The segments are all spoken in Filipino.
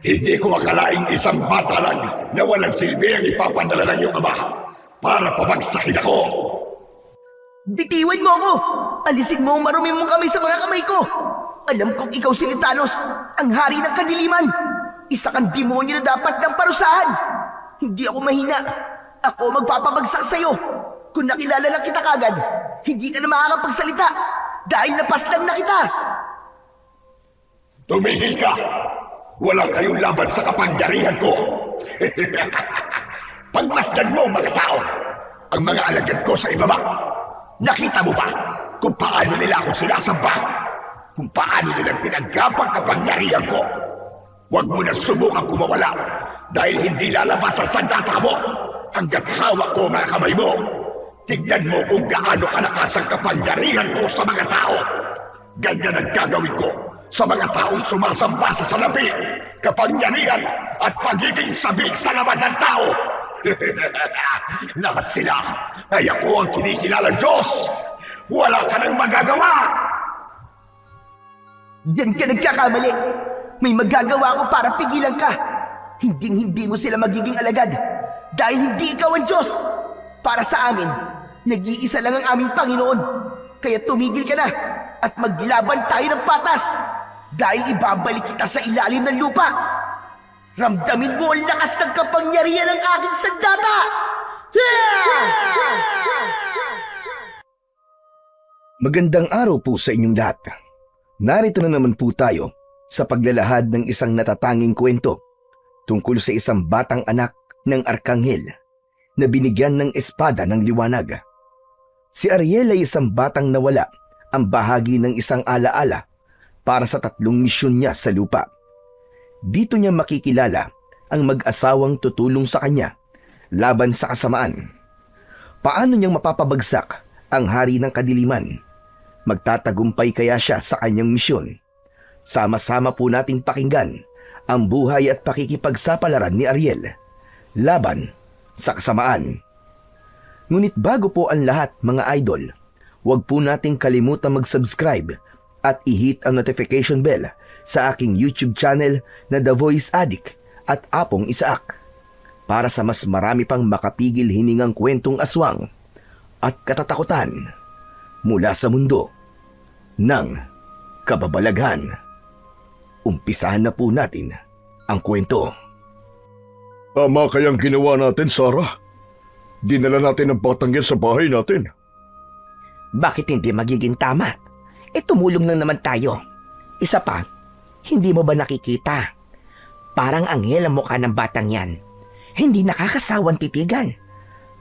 Hindi ko akalaing isang bata lang na walang silbi ang ipapadala ng iyong ama para pabagsakin ako. Bitiwan mo ako! Alisin mo ang marumi mong kamay sa mga kamay ko! Alam kong ikaw si Thanos, ang hari ng kadiliman! Isa kang demonyo na dapat ng parusahan! Hindi ako mahina! Ako magpapabagsak sa'yo! Kung nakilala lang kita kagad, hindi ka na makakapagsalita dahil napaslang na kita! Tumigil ka! Walang kayong laban sa kapangyarihan ko! Pagmasdan mo mga tao, ang mga alagad ko sa ibaba. Nakita mo ba kung paano nila ako sinasamba? Kung paano nilang tinanggap ang kapangyarihan ko? Huwag mo na subukang kumawala dahil hindi lalabas ang sandata mo hanggat hawak ko mga kamay mo. Tignan mo kung gaano kalakas ang kapangyarihan ko sa mga tao. Ganyan ang gagawin ko sa mga taong sumasamba sa salapi, kapangyarihan at pagiging sabik sa laman ng tao. Lahat sila ay ako ang kinikilalang Diyos. Wala ka nang magagawa. Diyan ka nagkakamali. May magagawa ko para pigilan ka. Hindi mo sila magiging alagad dahil hindi ikaw ang Diyos. Para sa amin, nag-iisa lang ang aming Panginoon. Kaya tumigil ka na at maglaban tayo ng patas dahil ibabalik kita sa ilalim ng lupa. Ramdamin mo ang lakas ng kapangyarihan ng aking sandata! Magandang araw po sa inyong lahat. Narito na naman po tayo sa paglalahad ng isang natatanging kwento tungkol sa isang batang anak ng Arkanghel na binigyan ng espada ng liwanag. Si Ariel ay isang batang nawala ang bahagi ng isang alaala para sa 3 misyon niya sa lupa. Dito niya makikilala ang mag-asawang tutulong sa kanya laban sa kasamaan. Paano niyang mapapabagsak ang hari ng kadiliman? Magtatagumpay kaya siya sa kanyang misyon? Sama-sama po nating pakinggan ang buhay at pakikipagsapalaran ni Ariel laban sa kasamaan. Ngunit bago po ang lahat mga idol, huwag po nating kalimutan mag-subscribe at i-hit ang notification bell sa aking YouTube channel na The Voice Addict at Apong Isaak para sa mas marami pang makapigil hiningang kwentong aswang at katatakutan mula sa mundo ng kababalaghan. Umpisahan na po natin ang kwento. Tama kayang ginawa natin, Sarah. Dinala natin ang batang yan sa bahay natin. Bakit hindi magiging tama? Tumulong lang naman tayo. Isa pa, hindi mo ba nakikita? Parang anghel ang mukha ng batang yan. Hindi nakakasawang titigan.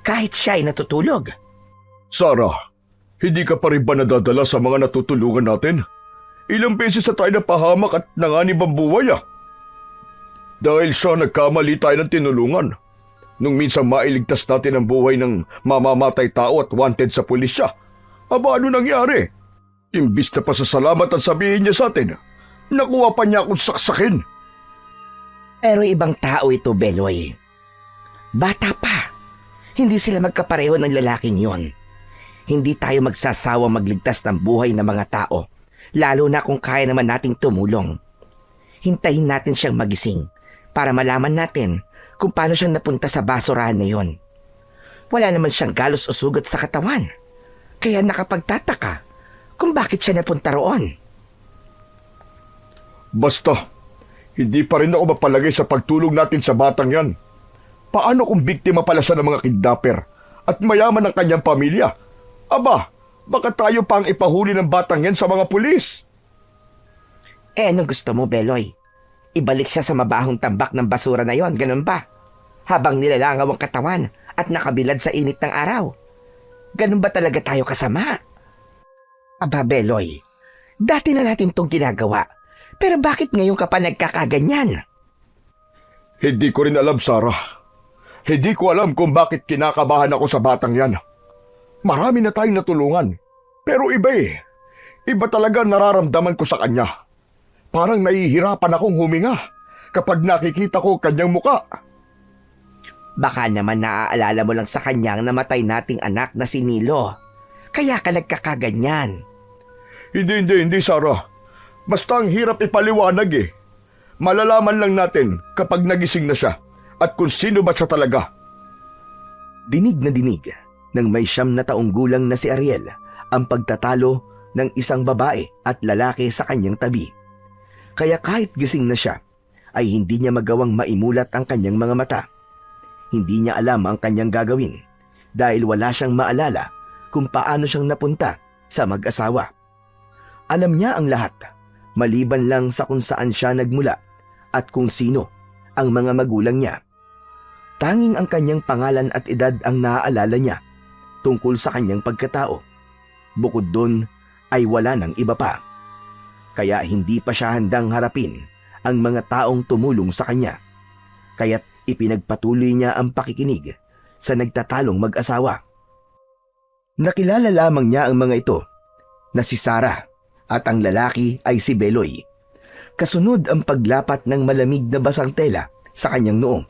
Kahit siya ay natutulog. Sarah, hindi ka pa rin ba nadadala sa mga natutulungan natin? Ilang beses na tayo napahamak at nanganib ang buhay Dahil siya nagkamali tayo ng tinulungan. Nung minsan mailigtas natin ang buhay ng mamamatay tao at wanted sa pulisya. Aba, ano nangyari? Imbis na pasasalamat at sabihin niya sa atin, nakuha pa niya akong saksakin. Pero ibang tao ito, Beloy. Bata pa. Hindi sila magkapareho ng lalaking yon. Hindi tayo magsasawa magligtas ng buhay ng mga tao, lalo na kung kaya naman nating tumulong. Hintayin natin siyang magising para malaman natin kung paano siyang napunta sa basurahan na yon. Wala naman siyang galos o sugat sa katawan. Kaya nakapagtataka kung bakit siya napunta roon. Basta, hindi pa rin ako mapalagay sa pagtulong natin sa batang yan. Paano kung biktima pala siya ng mga kidnapper at mayaman ang kanyang pamilya? Aba, baka tayo pang ipahuli ng batang yan sa mga pulis. Anong gusto mo, Beloy? Ibalik siya sa mabahong tambak ng basura na yon, ganun ba? Habang nilalangaw ang katawan at nakabilad sa init ng araw. Ganun ba talaga tayo kasama? Aba, Beloy, dati na natin tong ginagawa. Pero bakit ngayon ka pa nagkakaganyan? Hindi ko rin alam, Sarah. Hindi ko alam kung bakit kinakabahan ako sa batang yan. Marami na tayong natulungan. Pero iba Iba talaga nararamdaman ko sa kanya. Parang nahihirapan akong huminga kapag nakikita ko kanyang muka. Baka naman naaalala mo lang sa kanyang namatay nating anak na si Nilo. Kaya ka nagkakaganyan. Hindi, Sarah. Basta ang hirap ipaliwanag eh. Malalaman lang natin kapag nagising na siya at kung sino ba siya talaga. Dinig na dinig ng may 9 na taong gulang na si Ariel ang pagtatalo ng isang babae at lalaki sa kanyang tabi. Kaya kahit gising na siya, ay hindi niya magawang maimulat ang kanyang mga mata. Hindi niya alam ang kanyang gagawin dahil wala siyang maalala kung paano siyang napunta sa mag-asawa. Alam niya ang lahat, maliban lang sa kung saan siya nagmula at kung sino ang mga magulang niya. Tanging ang kanyang pangalan at edad ang naaalala niya tungkol sa kanyang pagkatao. Bukod doon ay wala nang iba pa. Kaya hindi pa siya handang harapin ang mga taong tumulong sa kanya. Kaya't ipinagpatuloy niya ang pakikinig sa nagtatalong mag-asawa. Nakilala lamang niya ang mga ito na si Sarah at ang lalaki ay si Beloy. Kasunod ang paglapat ng malamig na basang tela sa kanyang noo.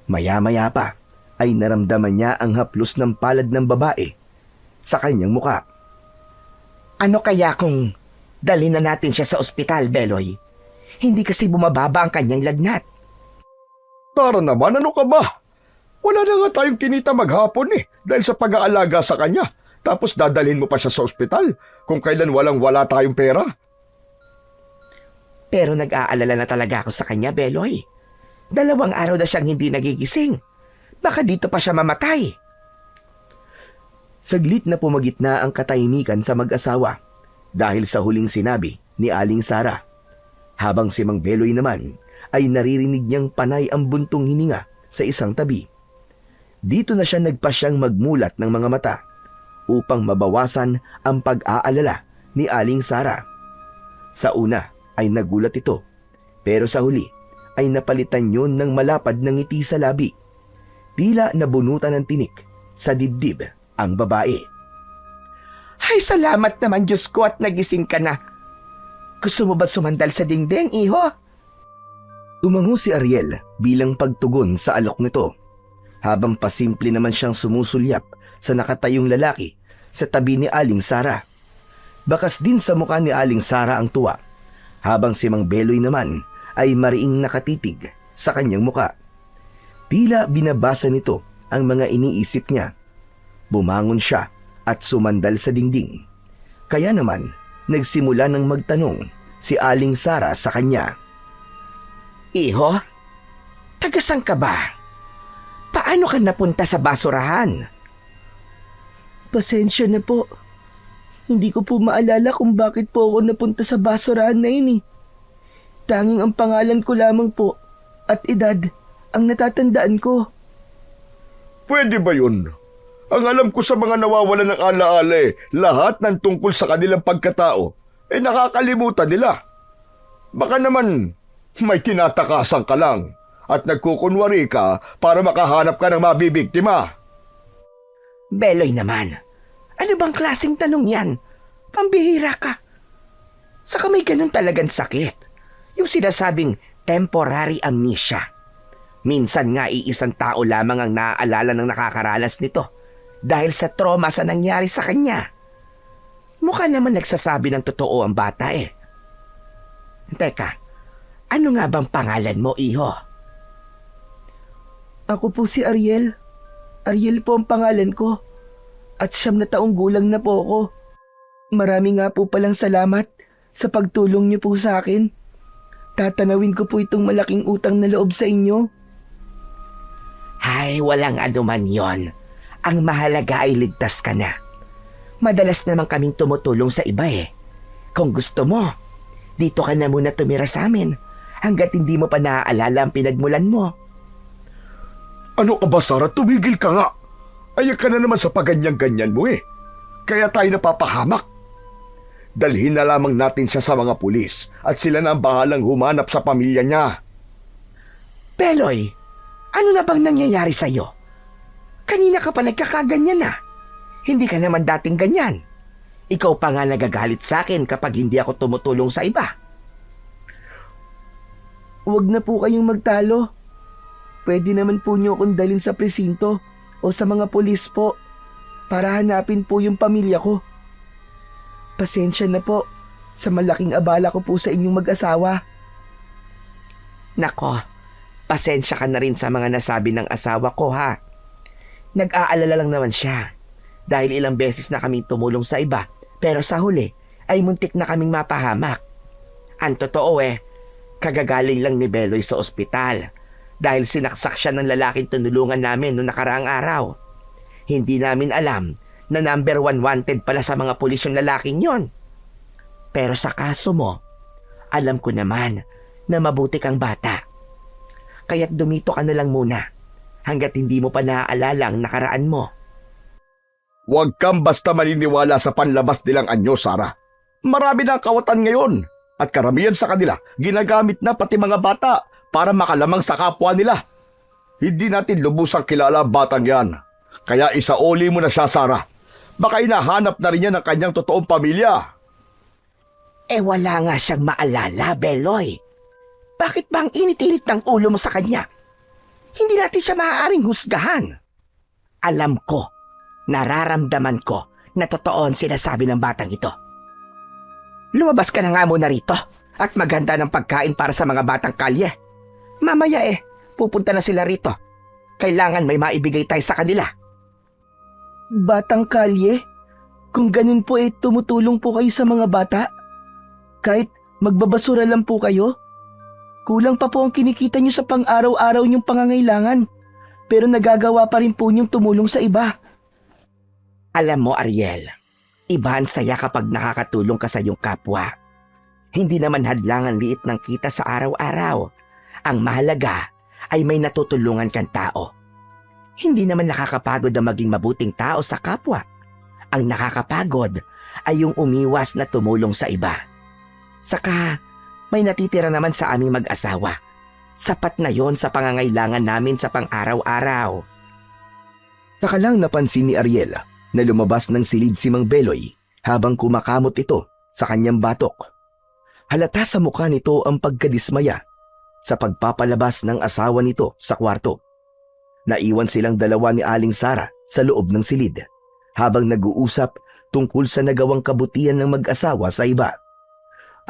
Maya-maya pa ay naramdaman niya ang haplos ng palad ng babae sa kanyang muka. Ano kaya kung dalhin na natin siya sa ospital, Beloy? Hindi kasi bumababa ang kanyang lagnat. Tara naman, ano ka ba? Wala na nga tayong kinita maghapon eh dahil sa pag-aalaga sa kanya. Tapos dadalhin mo pa siya sa ospital kung kailan wala tayong pera. Pero nag-aalala na talaga ako sa kanya, Beloy. 2 araw na siyang hindi nagigising. Baka dito pa siya mamatay. Saglit na pumagitna ang katahimikan sa mag-asawa dahil sa huling sinabi ni Aling Sara. Habang si Mang Beloy naman ay naririnig niyang panay ang buntong hininga sa isang tabi. Dito na siya nagpasyang magmulat ng mga mata upang mabawasan ang pag-aalala ni Aling Sara. Sa una ay nagulat ito, pero sa huli ay napalitan yun ng malapad na ngiti sa labi. Tila nabunutan ng tinik sa dibdib ang babae. Ay, salamat naman Diyos ko at nagising ka na. Gusto mo ba sumandal sa dingding, iho? Tumango si Ariel bilang pagtugon sa alok nito, habang pasimple naman siyang sumusulyap sa nakatayong lalaki sa tabi ni Aling Sara. Bakas din sa mukha ni Aling Sara ang tuwa, habang si Mang Beloy naman ay mariing nakatitig sa kanyang muka. Tila binabasa nito ang mga iniisip niya. Bumangon siya at sumandal sa dingding. Kaya naman, nagsimula ng magtanong si Aling Sara sa kanya. Iho, tagasang ka ba? Paano ka napunta sa basurahan? Pasensya na po. Hindi ko po maalala kung bakit po ako napunta sa basurahan na yun eh. Tanging ang pangalan ko lamang po at edad ang natatandaan ko. Pwede ba yun? Ang alam ko sa mga nawawalan ng alaala lahat ng tungkol sa kanilang pagkatao, nakakalimutan nila. Baka naman may tinatakasan ka lang at nagkukunwari ka para makahanap ka ng mabibiktima. Beloy naman, ano bang klaseng tanong yan? Pambihira ka. Saka may ganun talagang sakit. Yung sinasabing temporary amnesia. Minsan nga iisang tao lamang ang naaalala ng nakakaranas nito dahil sa trauma sa nangyari sa kanya. Mukha naman nagsasabi ng totoo ang bata eh. Teka, ano nga bang pangalan mo, iho? Ako po si Ariel. Ariel po ang pangalan ko. At 9 na taong gulang na po ako. Marami nga po palang salamat sa pagtulong niyo po sa akin. Tatanawin ko po itong malaking utang na loob sa inyo. Ay, walang anuman yon. Ang mahalaga ay ligtas ka na. Madalas naman kaming tumutulong sa iba eh. Kung gusto mo, dito ka na muna tumira sa amin hanggat hindi mo pa naaalala ang pinagmulan mo. Ano ka ba, Sarah? Tumigil ka nga. Ayak ka na naman sa paganyan-ganyan mo eh. Kaya tayo napapahamak. Dalhin na lamang natin siya sa mga pulis at sila na ang bahalang humanap sa pamilya niya. Beloy, ano na bang nangyayari sa'yo? Kanina ka pa nagkakaganyan na. Hindi ka naman dating ganyan. Ikaw pa nga nagagalit sa akin kapag hindi ako tumutulong sa iba. Huwag na po kayong magtalo. Pwede naman po niyo akong dalhin sa presinto o sa mga pulis po para hanapin po yung pamilya ko. Pasensya na po sa malaking abala ko po sa inyong mag-asawa. Nako, pasensya ka na rin sa mga nasabi ng asawa ko ha. Nag-aalala lang naman siya dahil ilang beses na kaming tumulong sa iba pero sa huli ay muntik na kaming mapahamak. Ang totoo kagagaling lang ni Beloy sa ospital dahil sinaksak siya ng lalaking tinulungan namin noong nakaraang araw. Hindi namin alam na number 1 wanted pala sa mga pulis yung lalaking yon. Pero sa kaso mo, alam ko naman na mabuti kang bata. Kaya't dumito ka na lang muna hanggat hindi mo pa naaalala ang nakaraan mo. Huwag kang basta maniniwala sa panlabas nilang anyo, Sarah. Marami na ang kawatan ngayon at karamihan sa kanila ginagamit na pati mga bata para makalamang sa kapwa nila. Hindi natin lubusang kilala ang batang yan. Kaya isauli mo na siya, Sarah. Baka hinahanap na rin niya ng kanyang totoong pamilya. Wala nga siyang maalala, Beloy. Bakit ba ang init-init ng ulo mo sa kanya? Hindi natin siya maaaring husgahan. Alam ko, nararamdaman ko na totoo ang sinasabi ng batang ito. Lumabas ka na nga muna rito at maganda ng pagkain para sa mga batang kalye. Mamaya pupunta na sila rito. Kailangan may maibigay tayo sa kanila. Batang kalye? Kung ganun po tumutulong po kayo sa mga bata? Kahit magbabasura lang po kayo? Kulang pa po ang kinikita nyo sa pang-araw-araw nyong pangangailangan. Pero nagagawa pa rin po nyong tumulong sa iba. Alam mo, Ariel, iba ang saya kapag nakakatulong ka sa iyong kapwa. Hindi naman hadlang ang liit ng kita sa araw-araw. Ang mahalaga ay may natutulungan kang tao. Hindi naman nakakapagod ang maging mabuting tao sa kapwa. Ang nakakapagod ay yung umiwas na tumulong sa iba. Saka, may natitira naman sa aming mag-asawa. Sapat na yon sa pangangailangan namin sa pang-araw-araw. Saka lang napansin ni Ariel na lumabas ng silid si Mang Beloy habang kumakamot ito sa kanyang batok. Halata sa mukha nito ang pagkadismaya sa pagpapalabas ng asawa nito sa kwarto. Naiwan silang dalawa ni Aling Sara sa loob ng silid habang nag-uusap tungkol sa nagawang kabutihan ng mag-asawa sa iba.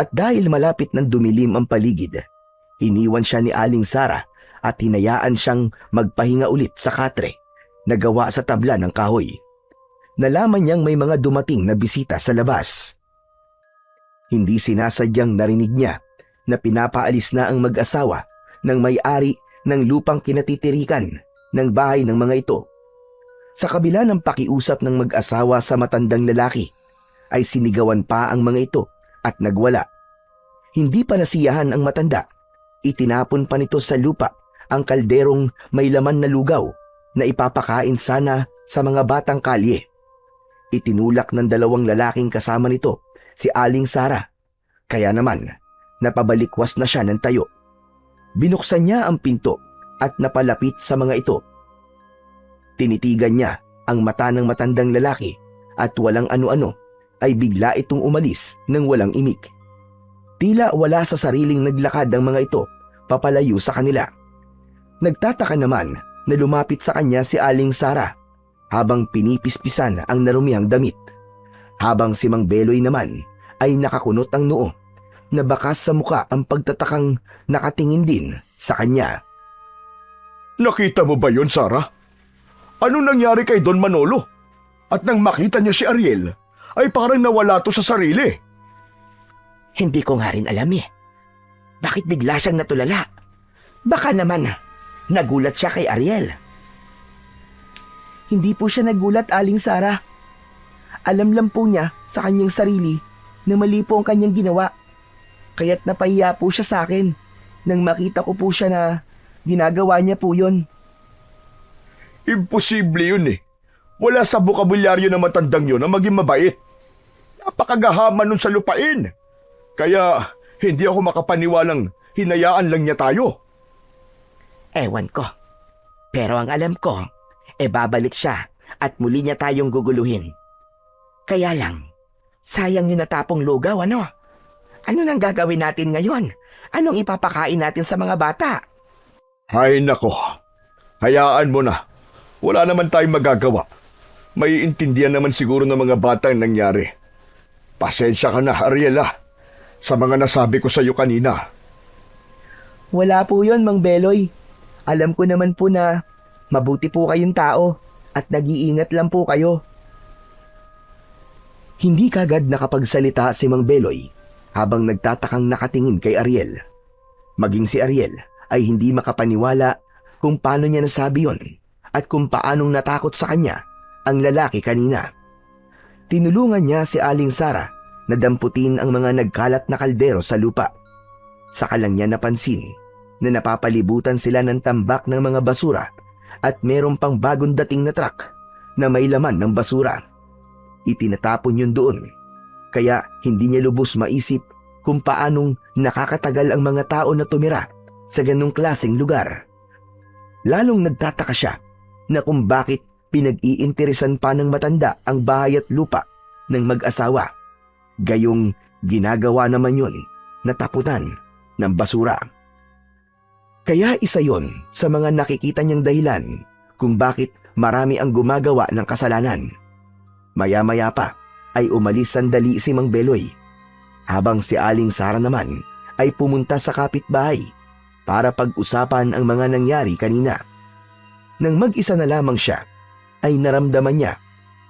At dahil malapit ng dumilim ang paligid, iniwan siya ni Aling Sara at hinayaan siyang magpahinga ulit sa katre na gawa sa tabla ng kahoy. Nalaman niyang may mga dumating na bisita sa labas. Hindi sinasadyang narinig niya na pinapaalis na ang mag-asawa ng may-ari ng lupang kinatitirikan ng bahay ng mga ito. Sa kabila ng pakiusap ng mag-asawa sa matandang lalaki, ay sinigawan pa ang mga ito at nagwala. Hindi pa nasiyahan ang matanda. Itinapon pa nito sa lupa ang kalderong may laman na lugaw na ipapakain sana sa mga batang kalye. Itinulak ng dalawang lalaking kasama nito si Aling Sara. Kaya naman, napabalikwas na siya ng tayo. Binuksan niya ang pinto at napalapit sa mga ito. Tinitigan niya ang mata ng matandang lalaki at walang ano-ano ay bigla itong umalis ng walang imik. Tila wala sa sariling naglakad ang mga ito papalayo sa kanila. Nagtataka naman na lumapit sa kanya si Aling Sara habang pinipispisan ang narumihang damit. Habang si Mang Beloy naman ay nakakunot ang noo na bakas sa muka ang pagtatakang nakatingin din sa kanya. Nakita mo ba yon, Sarah? Anong nangyari kay Don Manolo? At nang makita niya si Ariel, ay parang nawala to sa sarili. Hindi ko nga rin alam Bakit bigla siyang natulala? Baka naman nagulat siya kay Ariel. Hindi po siya nagulat, Aling Sara. Alam lang po niya sa kanyang sarili na mali po ang kanyang ginawa. Kaya't napahiya po siya sa akin nang makita ko po siya na ginagawa niya po yon. Imposible yun Wala sa bokabulyaryo ng matandang yun na maging mabait. Napakagahaman nun sa lupain. Kaya hindi ako makapaniwalang hinayaan lang niya tayo. Ewan ko. Pero ang alam ko, babalik siya at muli niya tayong guguluhin. Kaya lang, sayang yung natapong lugaw, ano? Ano nang gagawin natin ngayon? Anong ipapakain natin sa mga bata? Hay nako, hayaan mo na. Wala naman tayong magagawa. May intindihan naman siguro ng mga bata ang nangyari. Pasensya ka na, Ariela. sa mga nasabi ko sa iyo kanina. Wala po yon, Mang Beloy. Alam ko naman po na mabuti po kayong tao at nag-iingat lang po kayo. Hindi kagad nakapagsalita si Mang Beloy habang nagtatakang nakatingin kay Ariel. Maging si Ariel ay hindi makapaniwala kung paano niya nasabi yon at kung paanong natakot sa kanya ang lalaki kanina. Tinulungan niya si Aling Sara na damputin ang mga nagkalat na kaldero sa lupa. Saka lang niya napansin na napapalibutan sila ng tambak ng mga basura at meron pang bagong dating na truck na may laman ng basura. Itinatapon yun doon, kaya hindi niya lubos maisip kung paanong nakakatagal ang mga tao na tumira sa ganong klaseng lugar. Lalong nagtataka siya na kung bakit pinag-iinteresan pa ng matanda ang bahay at lupa ng mag-asawa. Gayong ginagawa naman yun na tapunan ng basura. Kaya isa yon sa mga nakikita niyang dahilan kung bakit marami ang gumagawa ng kasalanan. Maya-maya pa ay umalis sandali si Mang Beloy, habang si Aling Sara naman ay pumunta sa kapitbahay para pag-usapan ang mga nangyari kanina. Nang mag-isa na lamang siya, ay naramdaman niya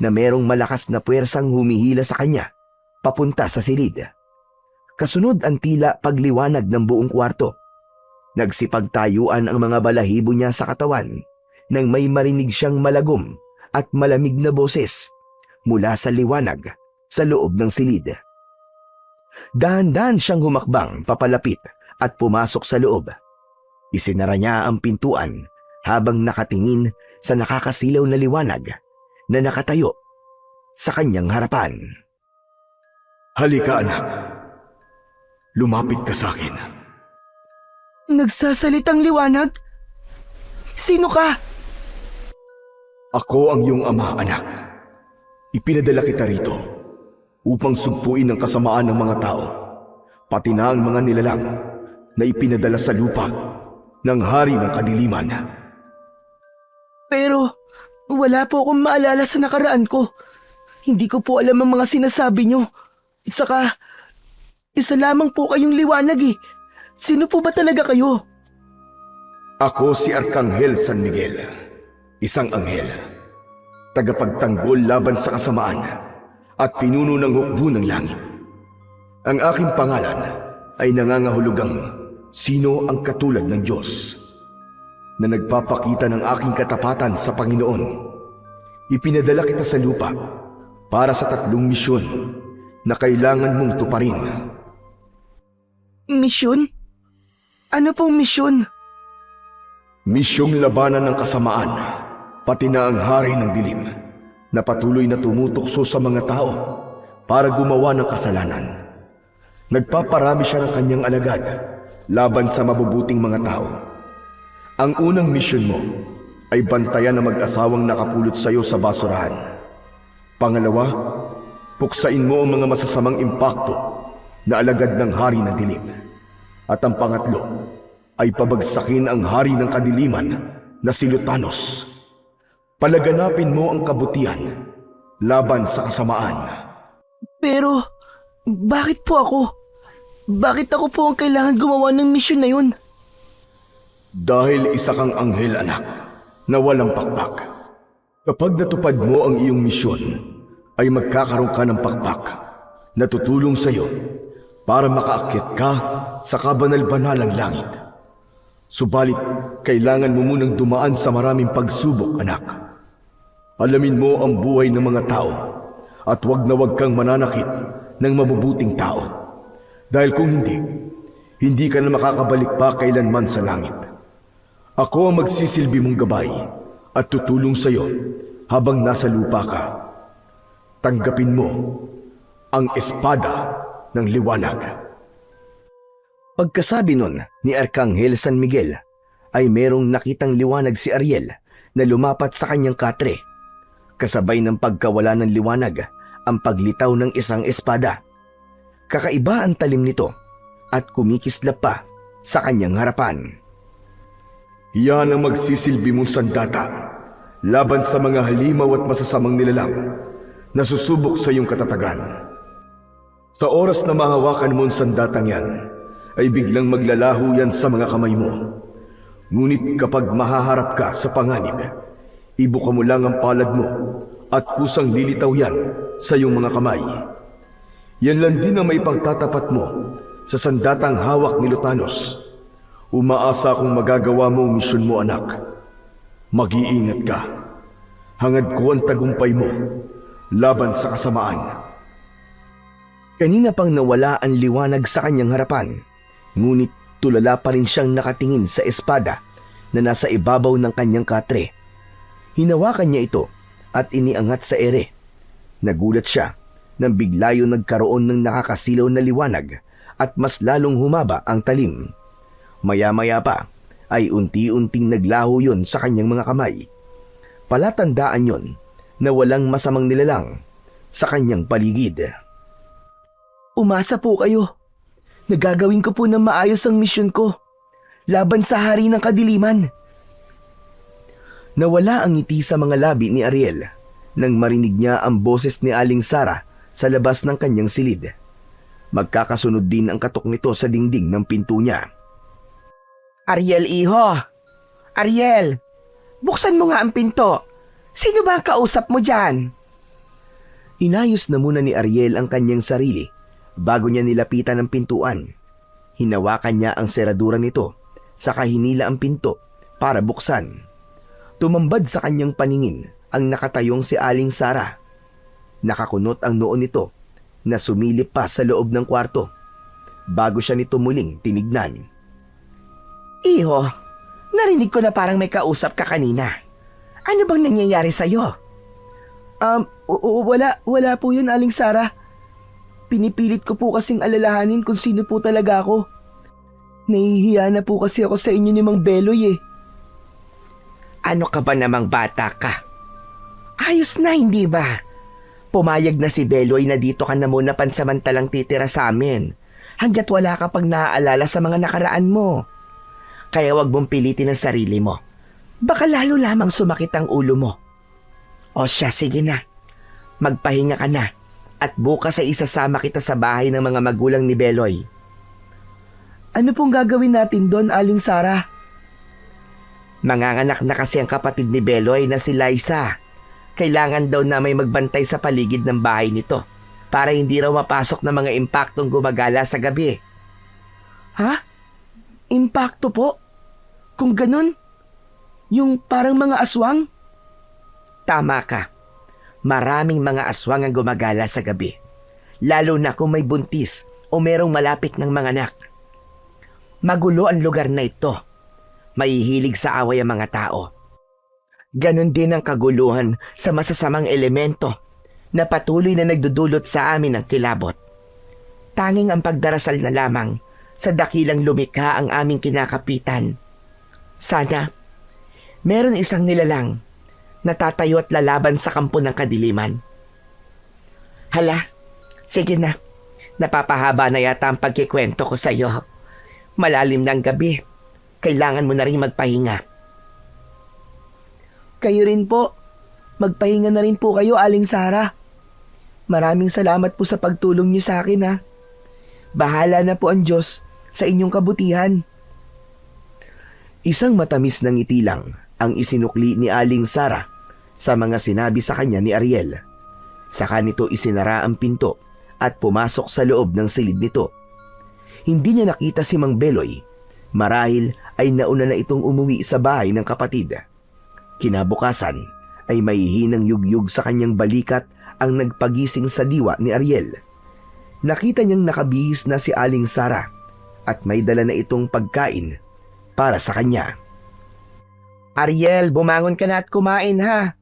na merong malakas na puwersang humihila sa kanya papunta sa silid. Kasunod ang tila pagliwanag ng buong kwarto. Nagsipagtayuan ang mga balahibo niya sa katawan nang may marinig siyang malagom at malamig na boses mula sa liwanag sa loob ng silid. Dahan-dahan siyang humakbang papalapit at pumasok sa loob. Isinara niya ang pintuan habang nakatingin sa nakakasilaw na liwanag na nakatayo sa kanyang harapan. Halika anak, lumapit ka sa akin. Nagsasalitang liwanag? Sino ka? Ako ang iyong ama, anak. Ipinadala kita rito upang sugpuin ang kasamaan ng mga tao, pati na ang mga nilalang na ipinadala sa lupa ng hari ng kadiliman. Pero wala po akong maalala sa nakaraan ko. Hindi ko po alam ang mga sinasabi niyo. Saka, isa lamang po kayong liwanag eh. Sino po ba talaga kayo? Ako si Arkanghel San Miguel, isang anghel, tagapagtanggol laban sa kasamaan at pinuno ng hukbo ng langit. Ang aking pangalan ay nangangahulugang sino ang katulad ng Diyos, na nagpapakita ng aking katapatan sa Panginoon. Ipinadala kita sa lupa para sa 3 misyon na kailangan mong tuparin. Misyon? Ano pong misyon? Misyong labanan ng kasamaan, pati na ang hari ng dilim, na patuloy na tumutukso sa mga tao para gumawa ng kasalanan. Nagpaparami siya ng kanyang alagad laban sa mabubuting mga tao. Ang unang misyon mo ay bantayan ang mag-asawang nakapulot sa iyo sa basurahan. Pangalawa, puksain mo ang mga masasamang impakto na alagad ng hari ng dilim. At ang pangatlo ay pabagsakin ang hari ng kadiliman na si Lutanos. Palaganapin mo ang kabutihan laban sa kasamaan. Pero, bakit po ako? Bakit ako po ang kailangan gumawa ng misyon na yun? Dahil isa kang anghel, anak, na walang pakpak. Kapag natupad mo ang iyong misyon, ay magkakaroon ka ng pakpak na tutulong sa iyo para makaakyat ka sa kabanal-banalang langit. Subalit, kailangan mo munang dumaan sa maraming pagsubok, anak. Alamin mo ang buhay ng mga tao at wag na wag kang mananakit ng mabubuting tao. Dahil kung hindi ka na makakabalik pa kailanman sa langit. Ako ang magsisilbi mong gabay at tutulong sa iyo habang nasa lupa ka. Tanggapin mo ang espada ng liwanag. Pagkasabi nun ni Arkanghel San Miguel ay merong nakitang liwanag si Ariel na lumapat sa kanyang katre. Kasabay ng pagkawala ng liwanag ang paglitaw ng isang espada. Kakaiba ang talim nito at kumikislap pa sa kanyang harapan. Yan ang magsisilbi mong sandata laban sa mga halimaw at masasamang nilalang na susubok sa iyong katatagan. Sa oras na mahawakan mo ang sandatang yan, ay biglang maglalaho yan sa mga kamay mo. Ngunit kapag mahaharap ka sa panganib, ibuka mo lang ang palad mo at kusang lilitaw yan sa iyong mga kamay. Yan lang din ang may pangtatapat mo sa sandatang hawak ni Lutanos. Umaasa akong magagawa mo ang misyon mo, anak. Mag-iingat ka. Hangad ko ang tagumpay mo laban sa kasamaan. Kanina pang nawala ang liwanag sa kanyang harapan, ngunit tulala pa rin siyang nakatingin sa espada na nasa ibabaw ng kanyang katre. Hinawakan niya ito at iniangat sa ere. Nagulat siya nang biglayo nagkaroon ng nakakasilaw na liwanag at mas lalong humaba ang talim. Maya-maya pa ay unti-unting naglaho yon sa kanyang mga kamay. Palatandaan yon na walang masamang nilalang sa kanyang paligid. Umasa po kayo. Nagagawin ko po ng maayos ang misyon ko. Laban sa hari ng kadiliman. Nawala ang ngiti sa mga labi ni Ariel nang marinig niya ang boses ni Aling Sara sa labas ng kanyang silid. Magkakasunod din ang katok nito sa dingding ng pinto niya. Ariel, iho! Ariel! Buksan mo nga ang pinto! Sino ba ang kausap mo dyan? Inayos na muna ni Ariel ang kanyang sarili bago niya nilapitan ang pintuan. Hinawakan niya ang seradura nito, saka hinila ang pinto para buksan. Tumambad sa kanyang paningin ang nakatayong si Aling Sara. Nakakunot ang noo nito na sumilip pa sa loob ng kwarto bago siya nito muling tinignan. Iho, narinig ko na parang may kausap ka kanina. Ano bang nangyayari sa'yo? Wala po yun, Aling Sara. Pinipilit ko po kasing alalahanin kung sino po talaga ako. Nahihiya na po kasi ako sa inyo ni Mang Beloy eh. Ano ka ba namang bata ka? Ayos na, hindi ba? Pumayag na si Beloy na dito ka na muna pansamantalang titira sa amin hanggat wala ka pang naaalala sa mga nakaraan mo. Kaya wag mong pilitin ang sarili mo. Baka lalo lamang sumakit ang ulo mo. O siya, sige na. Magpahinga ka na at bukas ay isasama kita sa bahay ng mga magulang ni Beloy. Ano pong gagawin natin doon, Aling Sara? Manganganak na kasi ang kapatid ni Beloy na si Liza. Kailangan daw na may magbantay sa paligid ng bahay nito para hindi raw mapasok ng mga impaktong gumagala sa gabi. Ha? Impakto po? Kung ganun, yung parang mga aswang? Tama ka. Maraming mga aswang ang gumagala sa gabi. Lalo na kung may buntis o merong malapit ng mga anak. Magulo ang lugar na ito. Mahihilig sa away ang mga tao. Ganon din ang kaguluhan sa masasamang elemento na patuloy na nagdudulot sa amin ng kilabot. Tanging ang pagdarasal na lamang sa dakilang lumikha ang aming kinakapitan. Sana, meron isang nilalang na tatayo at lalaban sa kampo ng kadiliman. Hala, sige na. Napapahaba na yata ang pagkikwento ko sa iyo. Malalim na ang gabi. Kailangan mo na rin magpahinga. Kayo rin po. Magpahinga na rin po kayo, Aling Sara. Maraming salamat po sa pagtulong niyo sa akin, ha. Bahala na po ang Diyos sa inyong kabutihan. Isang matamis na ngiti lang ang isinukli ni Aling Sara sa mga sinabi sa kanya ni Ariel. Saka nito isinara ang pinto at pumasok sa loob ng silid nito. Hindi niya nakita si Mang Beloy. Marahil ay nauna na itong umuwi sa bahay ng kapatid. Kinabukasan ay may hinang yugyug sa kanyang balikat ang nagpagising sa diwa ni Ariel. Nakita niyang nakabihis na si Aling Sara at may dala na itong pagkain para sa kanya. Ariel, bumangon ka na at kumain ha.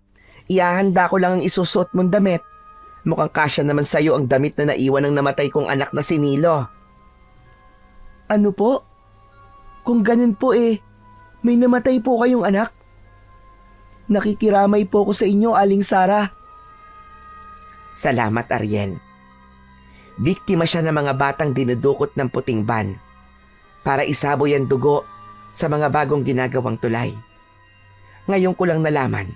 Iahanda ko lang ang isusot mong damit. Mukhang kasya naman sa'yo ang damit na naiwan ng namatay kong anak na si Nilo. Ano po? Kung ganun po may namatay po kayong anak? Nakikiramay po ko sa inyo, Aling Sara. Salamat, Ariel. Biktima siya ng mga batang dinudukot ng puting ban para isaboy ang dugo sa mga bagong ginagawang tulay. Ngayon ko lang nalaman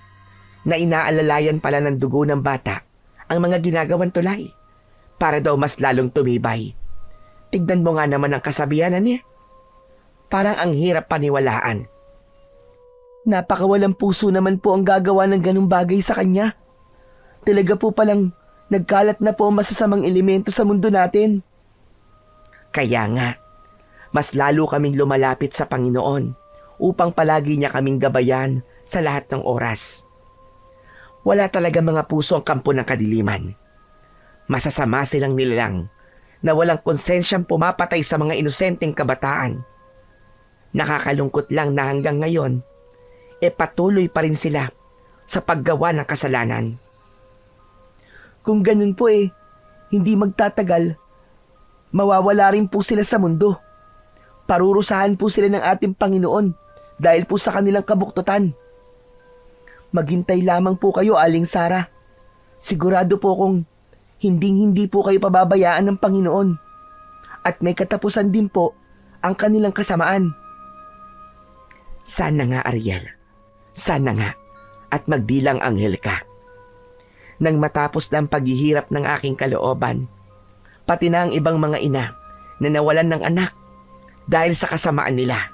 na inaalalayan pala ng dugo ng bata ang mga ginagawang tulay para daw mas lalong tumibay. Tignan mo nga naman ang kasabihan niya. Parang ang hirap paniwalaan. Napakawalang puso naman po ang gagawa ng ganung bagay sa kanya. Talaga po palang nagkalat na po ang masasamang elemento sa mundo natin. Kaya nga, mas lalo kaming lumalapit sa Panginoon upang palagi niya kaming gabayan sa lahat ng oras. Wala talaga mga puso ang kampo ng kadiliman. Masasama silang nilalang na walang konsensyang pumapatay sa mga inosenteng kabataan. Nakakalungkot lang na hanggang ngayon, patuloy pa rin sila sa paggawa ng kasalanan. Kung ganun po hindi magtatagal, mawawala rin po sila sa mundo. Parurusahan po sila ng ating Panginoon dahil po sa kanilang kabuktutan. Maghintay lamang po kayo, Aling Sara. Sigurado po kung hindi po kayo pababayaan ng Panginoon. At may katapusan din po ang kanilang kasamaan. Sana nga, Ariel. Sana nga. At magdilang anghel ka. Nang matapos na ang paghihirap ng aking kalooban, pati na ang ibang mga ina na nawalan ng anak dahil sa kasamaan nila.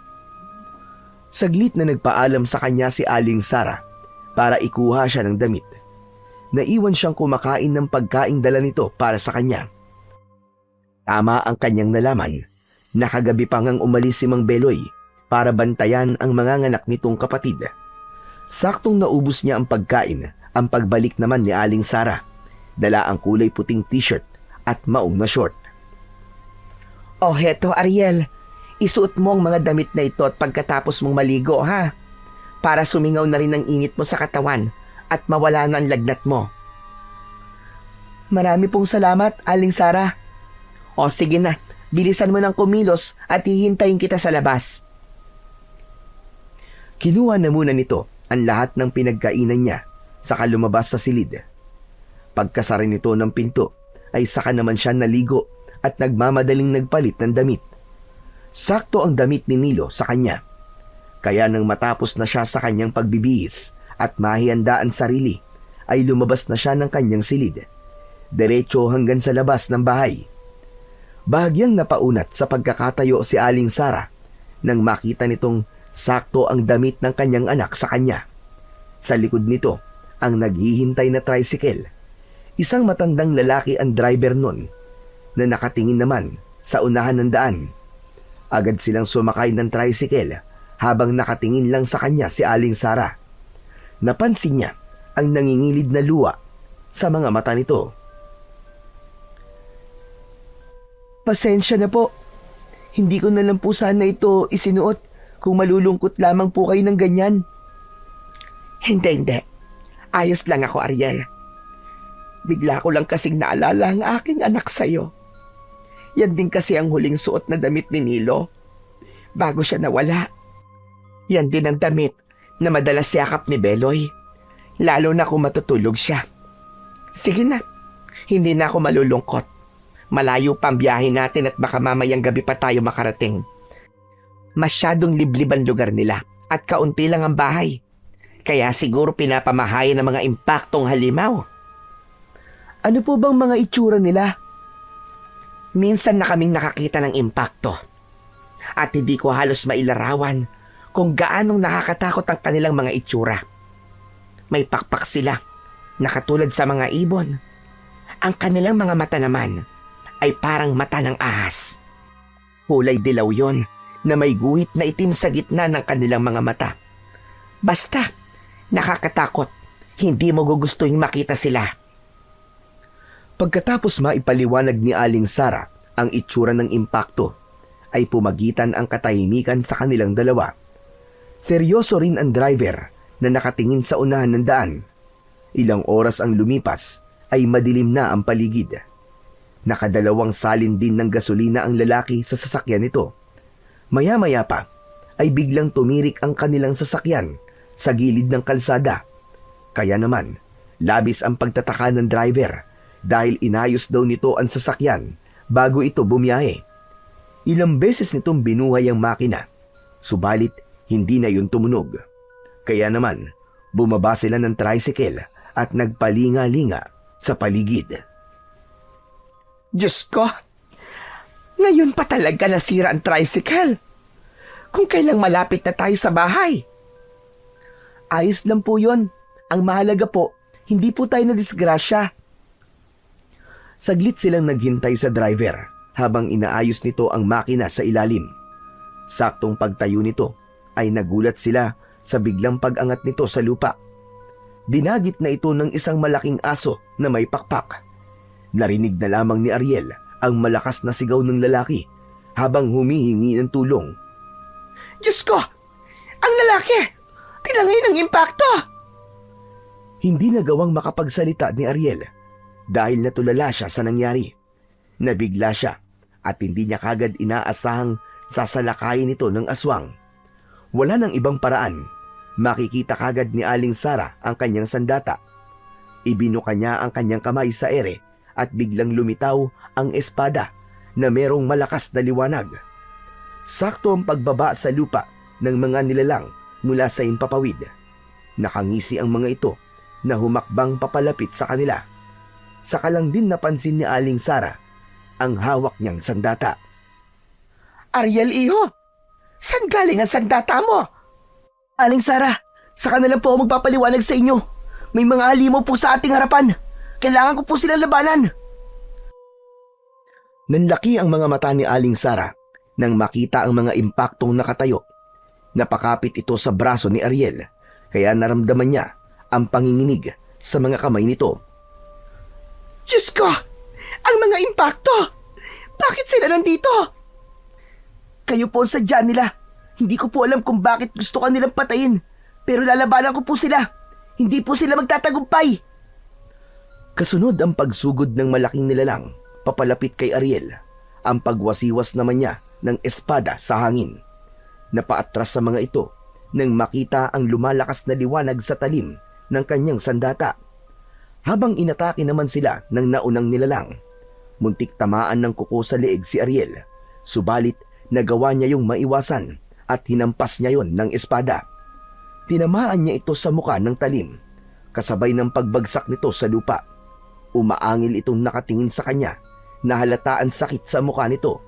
Saglit na nagpaalam sa kanya si Aling Sara para ikuha siya ng damit. Naiwan siyang kumakain ng pagkaing dala nito para sa kanya. Tama ang kanyang nalaman na kagabi pa ngang umalis si Mang Beloy para bantayan ang mga nganak nitong kapatid. Saktong naubos niya ang pagkain, ang pagbalik naman ni Aling Sara. Dala ang kulay puting t-shirt at maong na short. Oh, heto Ariel. Isuot mo ang mga damit na ito at pagkatapos mong maligo, ha? Para sumingaw na rin ang init mo sa katawan at mawala na ang lagnat mo. Marami pong salamat, Aling Sara. O sige na, bilisan mo ng kumilos at hihintayin kita sa labas. Kinuha na muna nito ang lahat ng pinagkainan niya saka lumabas sa silid. Pagkasara nito ng pinto ay saka naman siya naligo at nagmamadaling nagpalit ng damit. Sakto ang damit ni Nilo sa kanya. Kaya nang matapos na siya sa kanyang pagbibihis at mahihandaan sarili, ay lumabas na siya ng kanyang silid. Diretso hanggang sa labas ng bahay. Bahagyang napaunat sa pagkakatayo si Aling Sara nang makita nitong sakto ang damit ng kanyang anak sa kanya. Sa likod nito, ang naghihintay na tricycle. Isang matandang lalaki ang driver nun na nakatingin naman sa unahan ng daan. Agad silang sumakay ng tricycle habang nakatingin lang sa kanya si Aling Sara. Napansin niya ang nangingilid na luha sa mga mata nito. Pasensya na po. Hindi ko na lang po sana ito isinuot kung malulungkot lamang po kayo ng ganyan. Hindi. Ayos lang ako, Ariel. Bigla ko lang kasing naalala ang aking anak sa'yo. Yan din kasi ang huling suot na damit ni Nilo bago siya nawala. Yan din ang damit na madalas yakap ni Beloy, lalo na kung matutulog siya. Sige na, hindi na ako malulungkot. Malayo pa ang biyahe natin at baka mamayang gabi pa tayo makarating. Masyadong liblib ang lugar nila at kaunti lang ang bahay. Kaya siguro pinapamahayan ng mga impaktong halimaw. Ano po bang mga itsura nila? Minsan na kaming nakakita ng impakto. At hindi ko halos mailarawan kung gaanong nakakatakot ang kanilang mga itsura. May pakpak sila na katulad sa mga ibon. Ang kanilang mga mata naman ay parang mata ng ahas. Kulay dilaw yon na may guhit na itim sa gitna ng kanilang mga mata. Basta, nakakatakot. Hindi mo gugustuhin makita sila. Pagkatapos maipaliwanag ni Aling Sara ang itsura ng impakto, ay pumagitan ang katahimikan sa kanilang dalawa. Seryoso rin ang driver na nakatingin sa unahan ng daan. Ilang oras ang lumipas ay madilim na ang paligid. Nakadalawang salin din ng gasolina ang lalaki sa sasakyan nito. Maya-maya pa ay biglang tumirik ang kanilang sasakyan sa gilid ng kalsada. Kaya naman, labis ang pagtataka ng driver dahil inayos daw nito ang sasakyan bago ito bumiyahe. Ilang beses nitong binuhay ang makina, subalit hindi na yun tumunog. Kaya naman, bumaba sila ng tricycle at nagpalinga-linga sa paligid. Diyos ko, ngayon pa talaga nasira ang tricycle. Kung kailang malapit na tayo sa bahay. Ayos lang po yon. Ang mahalaga po, hindi po tayo nadisgrasya. Saglit silang naghintay sa driver habang inaayos nito ang makina sa ilalim. Saktong pagtayo nito ay nagulat sila sa biglang pag-angat nito sa lupa. Dinagit na ito ng isang malaking aso na may pakpak. Narinig na lamang ni Ariel ang malakas na sigaw ng lalaki habang humihingi ng tulong. Diyos ko! Ang lalaki! Tinangay ng impakto! Hindi nagawang makapagsalita ni Ariel dahil natulala siya sa nangyari. Nabigla siya at hindi niya kagad inaasahang sasalakayin ito ng aswang. Wala nang ibang paraan. Makikita kagad ni Aling Sara ang kanyang sandata. Ibinuka niya ang kanyang kamay sa ere at biglang lumitaw ang espada na merong malakas na liwanag. Sakto ang pagbaba sa lupa ng mga nilalang mula sa impapawid. Nakangisi ang mga ito na humakbang papalapit sa kanila. Saka lang din napansin ni Aling Sara ang hawak niyang sandata. Ariel, iho! Saan galing ang sandata mo? Aling Sara, saka na lang po ako magpapaliwanag sa inyo. May mga halimaw po sa ating harapan. Kailangan ko po silang labanan. Nanlaki ang mga mata ni Aling Sara nang makita ang mga impaktong nakatayo. Napakapit ito sa braso ni Ariel, kaya naramdaman niya ang panginginig sa mga kamay nito. Diyos ko! Ang mga impakto! Bakit sila nandito? Kayo po ang sadya nila. Hindi ko po alam kung bakit gusto ka nilang patayin. Pero lalabanan ko po sila. Hindi po sila magtatagumpay. Kasunod ang pagsugod ng malaking nilalang papalapit kay Ariel. Ang pagwasiwas naman niya ng espada sa hangin. Napaatras sa mga ito nang makita ang lumalakas na liwanag sa talim ng kanyang sandata. Habang inatake naman sila ng naunang nilalang, muntik tamaan ng kuko sa leeg si Ariel. Subalit nagawa niya yung maiwasan at hinampas niya yon ng espada. Tinamaan niya ito sa muka ng talim, kasabay ng pagbagsak nito sa lupa. Umaangil itong nakatingin sa kanya, nahalata ang sakit sa muka nito.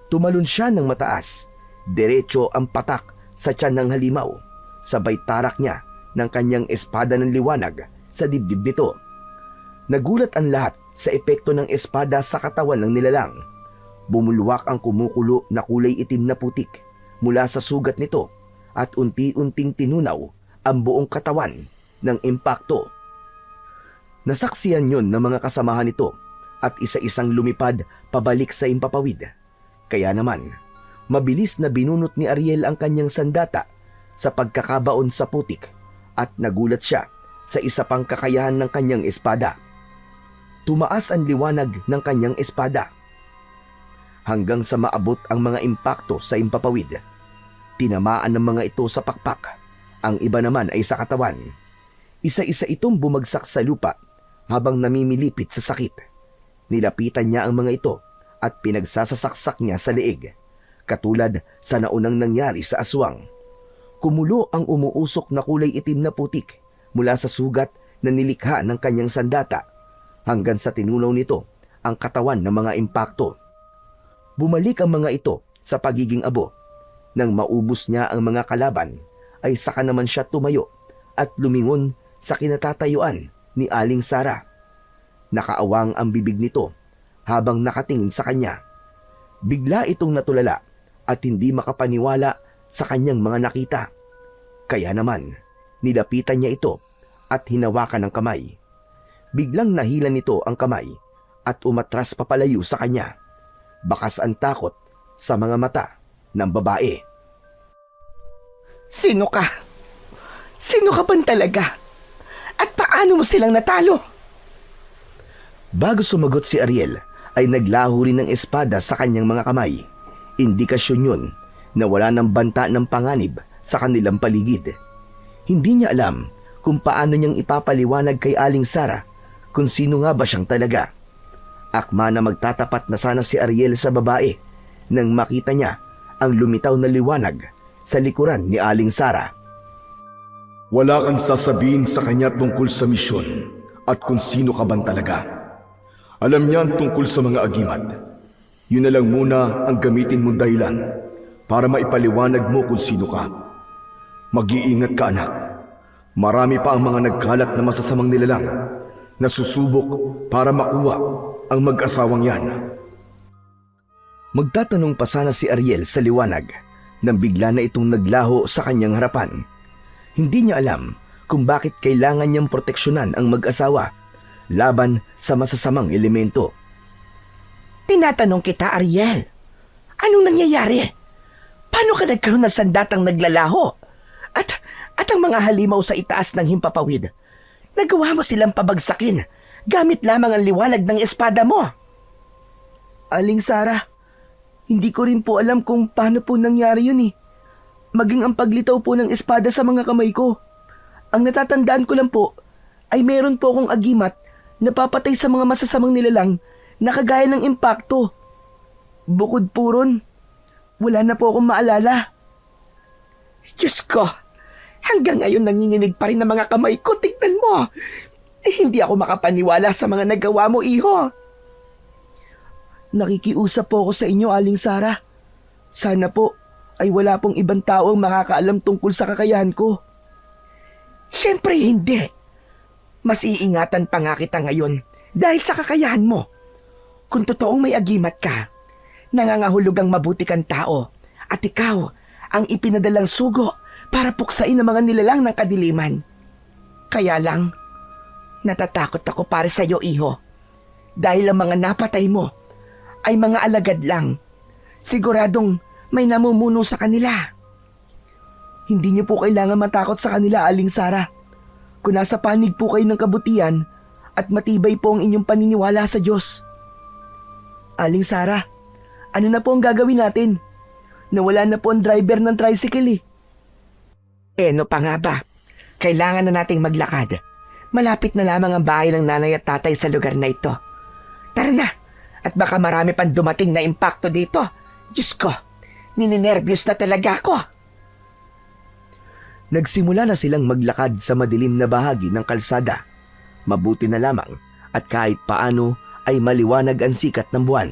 Tumalon siya ng mataas, diretso ang patak sa tiyan ng halimaw, sabay tarak niya ng kanyang espada ng liwanag sa dibdib nito. Nagulat ang lahat sa epekto ng espada sa katawan ng nilalang. Bumulwak ang kumukulo na kulay itim na putik mula sa sugat nito at unti-unting tinunaw ang buong katawan ng impakto. Nasaksiyan yon ng mga kasamahan nito at isa-isang lumipad pabalik sa impapawid. Kaya naman, mabilis na binunot ni Ariel ang kanyang sandata sa pagkakabaon sa putik at nagulat siya sa isa pang kakayahan ng kanyang espada. Tumaas ang liwanag ng kanyang espada hanggang sa maabot ang mga impakto sa impapawid. Tinamaan ng mga ito sa pakpak, ang iba naman ay sa katawan. Isa-isa itong bumagsak sa lupa habang namimilipit sa sakit. Nilapitan niya ang mga ito at pinagsasasaksak niya sa leeg, katulad sa naunang nangyari sa aswang. Kumulo ang umuusok na kulay itim na putik mula sa sugat na nilikha ng kanyang sandata hanggang sa tinunaw nito ang katawan ng mga impakto. Bumalik ang mga ito sa pagiging abo. Nang maubos niya ang mga kalaban, ay saka naman siya tumayo at lumingon sa kinatatayuan ni Aling Sara. Nakaawang ang bibig nito habang nakatingin sa kanya. Bigla itong natulala at hindi makapaniwala sa kanyang mga nakita. Kaya naman, nilapitan niya ito at hinawakan ng kamay. Biglang nahila nito ang kamay at umatras papalayo sa kanya. Bakas ang takot sa mga mata ng babae. Sino ka? Sino ka ban talaga? At paano mo silang natalo? Bago sumagot si Ariel, ay naglaho rin ng espada sa kanyang mga kamay. Indikasyon yun na wala ng banta ng panganib sa kanilang paligid. Hindi niya alam kung paano niyang ipapaliwanag kay Aling Sara kung sino nga ba siyang talaga. Akma na magtatapat na sana si Ariel sa babae nang makita niya ang lumitaw na liwanag sa likuran ni Aling Sara. Wala kang sasabihin sa kanya tungkol sa misyon at kung sino ka ban talaga. Alam niyan tungkol sa mga agimat. Yun na lang muna ang gamitin mong dahilan para maipaliwanag mo kung sino ka. Mag-iingat ka, anak. Marami pa ang mga nagkalat na masasamang nilalang na susubok para makuha ang mag-asawang yan. Magtatanong pa sana si Ariel sa liwanag nang bigla na itong naglaho sa kanyang harapan. Hindi niya alam kung bakit kailangan niyang proteksyonan ang mag-asawa laban sa masasamang elemento. Tinatanong kita, Ariel. Anong nangyayari? Paano ka nagkaroon ng sandatang naglalaho? At ang mga halimaw sa itaas ng himpapawid, nagawa mo silang pabagsakin gamit lamang ang liwanag ng espada mo. Aling Sara, hindi ko rin po alam kung paano po nangyari yun eh. Maging ang paglitaw po ng espada sa mga kamay ko. Ang natatandaan ko lang po ay meron po akong agimat na papatay sa mga masasamang nilalang na kagaya ng impakto. Bukod po ron, wala na po akong maalala. Diyos ko, hanggang ngayon nanginginig pa rin ang mga kamay ko. Tignan mo. Hindi ako makapaniwala sa mga nagawa mo, iho. Nakikiusap po ako sa inyo, Aling Sara. Sana po ay wala pong ibang tao ang makakaalam tungkol sa kakayahan ko. Siyempre hindi. Mas iingatan pa nga kita ngayon dahil sa kakayahan mo. Kung totoong may agimat ka, nangangahulog ang mabuti kang tao at ikaw ang ipinadalang sugo para puksain ang mga nilalang ng kadiliman. Kaya lang, natatakot ako para sa iyo, iho. Dahil ang mga napatay mo ay mga alagad lang. Siguradong may namumuno sa kanila. Hindi niyo po kailangan matakot sa kanila, Aling Sara. Kung nasa panig po kayo ng kabutihan at matibay po ang inyong paniniwala sa Diyos. Aling Sara, ano na po ang gagawin natin? Nawala na po ang driver ng tricycle eh. No pa nga ba? Kailangan na nating maglakad. Malapit na lamang ang bahay ng nanay at tatay sa lugar na ito. Tara na, at baka marami pang dumating na impakto dito. Diyos ko, nininervyos na talaga ako. Nagsimula na silang maglakad sa madilim na bahagi ng kalsada. Mabuti na lamang at kahit paano ay maliwanag ang sikat ng buwan.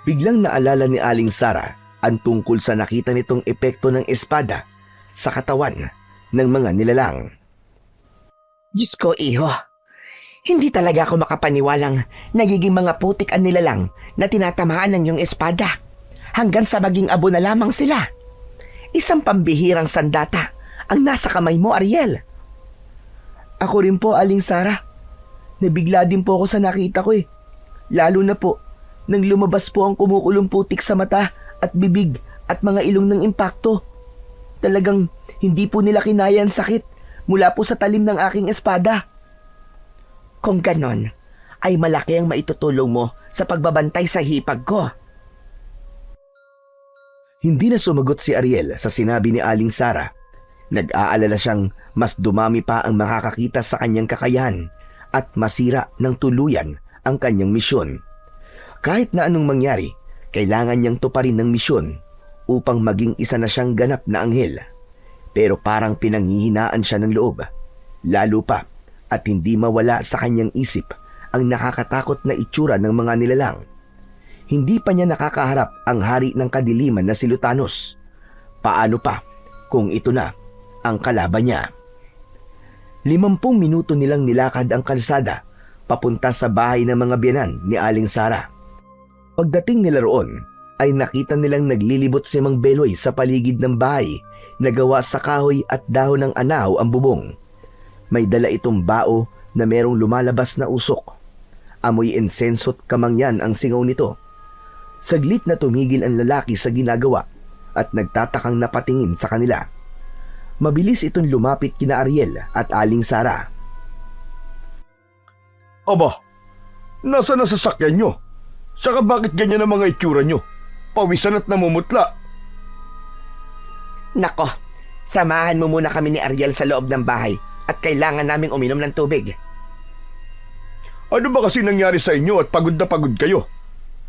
Biglang naalala ni Aling Sara ang tungkol sa nakita nitong epekto ng espada sa katawan ng mga nilalang. Diyos ko, iho. Hindi talaga ako makapaniwalang nagiging mga putik ang nilalang na tinatamaan ng iyong espada hanggang sa maging abo na lamang sila. Isang pambihirang sandata ang nasa kamay mo, Ariel. Ako rin po, Aling Sara. Nabigla din po ako sa nakita ko eh. Lalo na po nang lumabas po ang kumukulong putik sa mata at bibig at mga ilong ng impakto. Talagang hindi po nila kinaya ang sakit mula po sa talim ng aking espada. Kung ganon, ay malaki ang maitutulong mo sa pagbabantay sa hipag ko. Hindi na sumagot si Ariel sa sinabi ni Aling Sara. Nag-aalala siyang mas dumami pa ang makakakita sa kanyang kakayahan at masira ng tuluyan ang kanyang misyon. Kahit na anong mangyari, kailangan niyang tuparin ng misyon upang maging isa na siyang ganap na anghel. Pero parang pinanghihinaan siya ng loob, lalo pa at hindi mawala sa kanyang isip ang nakakatakot na itsura ng mga nilalang. Hindi pa niya nakakaharap ang hari ng kadiliman na si Lutanos. Paano pa kung ito na ang kalaban niya? 50 minuto nilang nilakad ang kalsada papunta sa bahay ng mga biyanan ni Aling Sara. Pagdating nila roon, ay nakita nilang naglilibot si Mang Beloy sa paligid ng bahay na gawa sa kahoy at dahon ng anaw ang bubong. May dala itong bao na merong lumalabas na usok. Amoy insenso't kamangyan ang singaw nito. Saglit na tumigil ang lalaki sa ginagawa at nagtatakang napatingin sa kanila. Mabilis itong lumapit kina Ariel at Aling Sara. Aba, nasa sasakyan nyo? Saka bakit ganyan ang mga itsura nyo? Pawisan at namumutla. Nako, samahan mo muna kami ni Ariel sa loob ng bahay at kailangan naming uminom ng tubig. Ano ba kasi nangyari sa inyo at pagod na pagod kayo?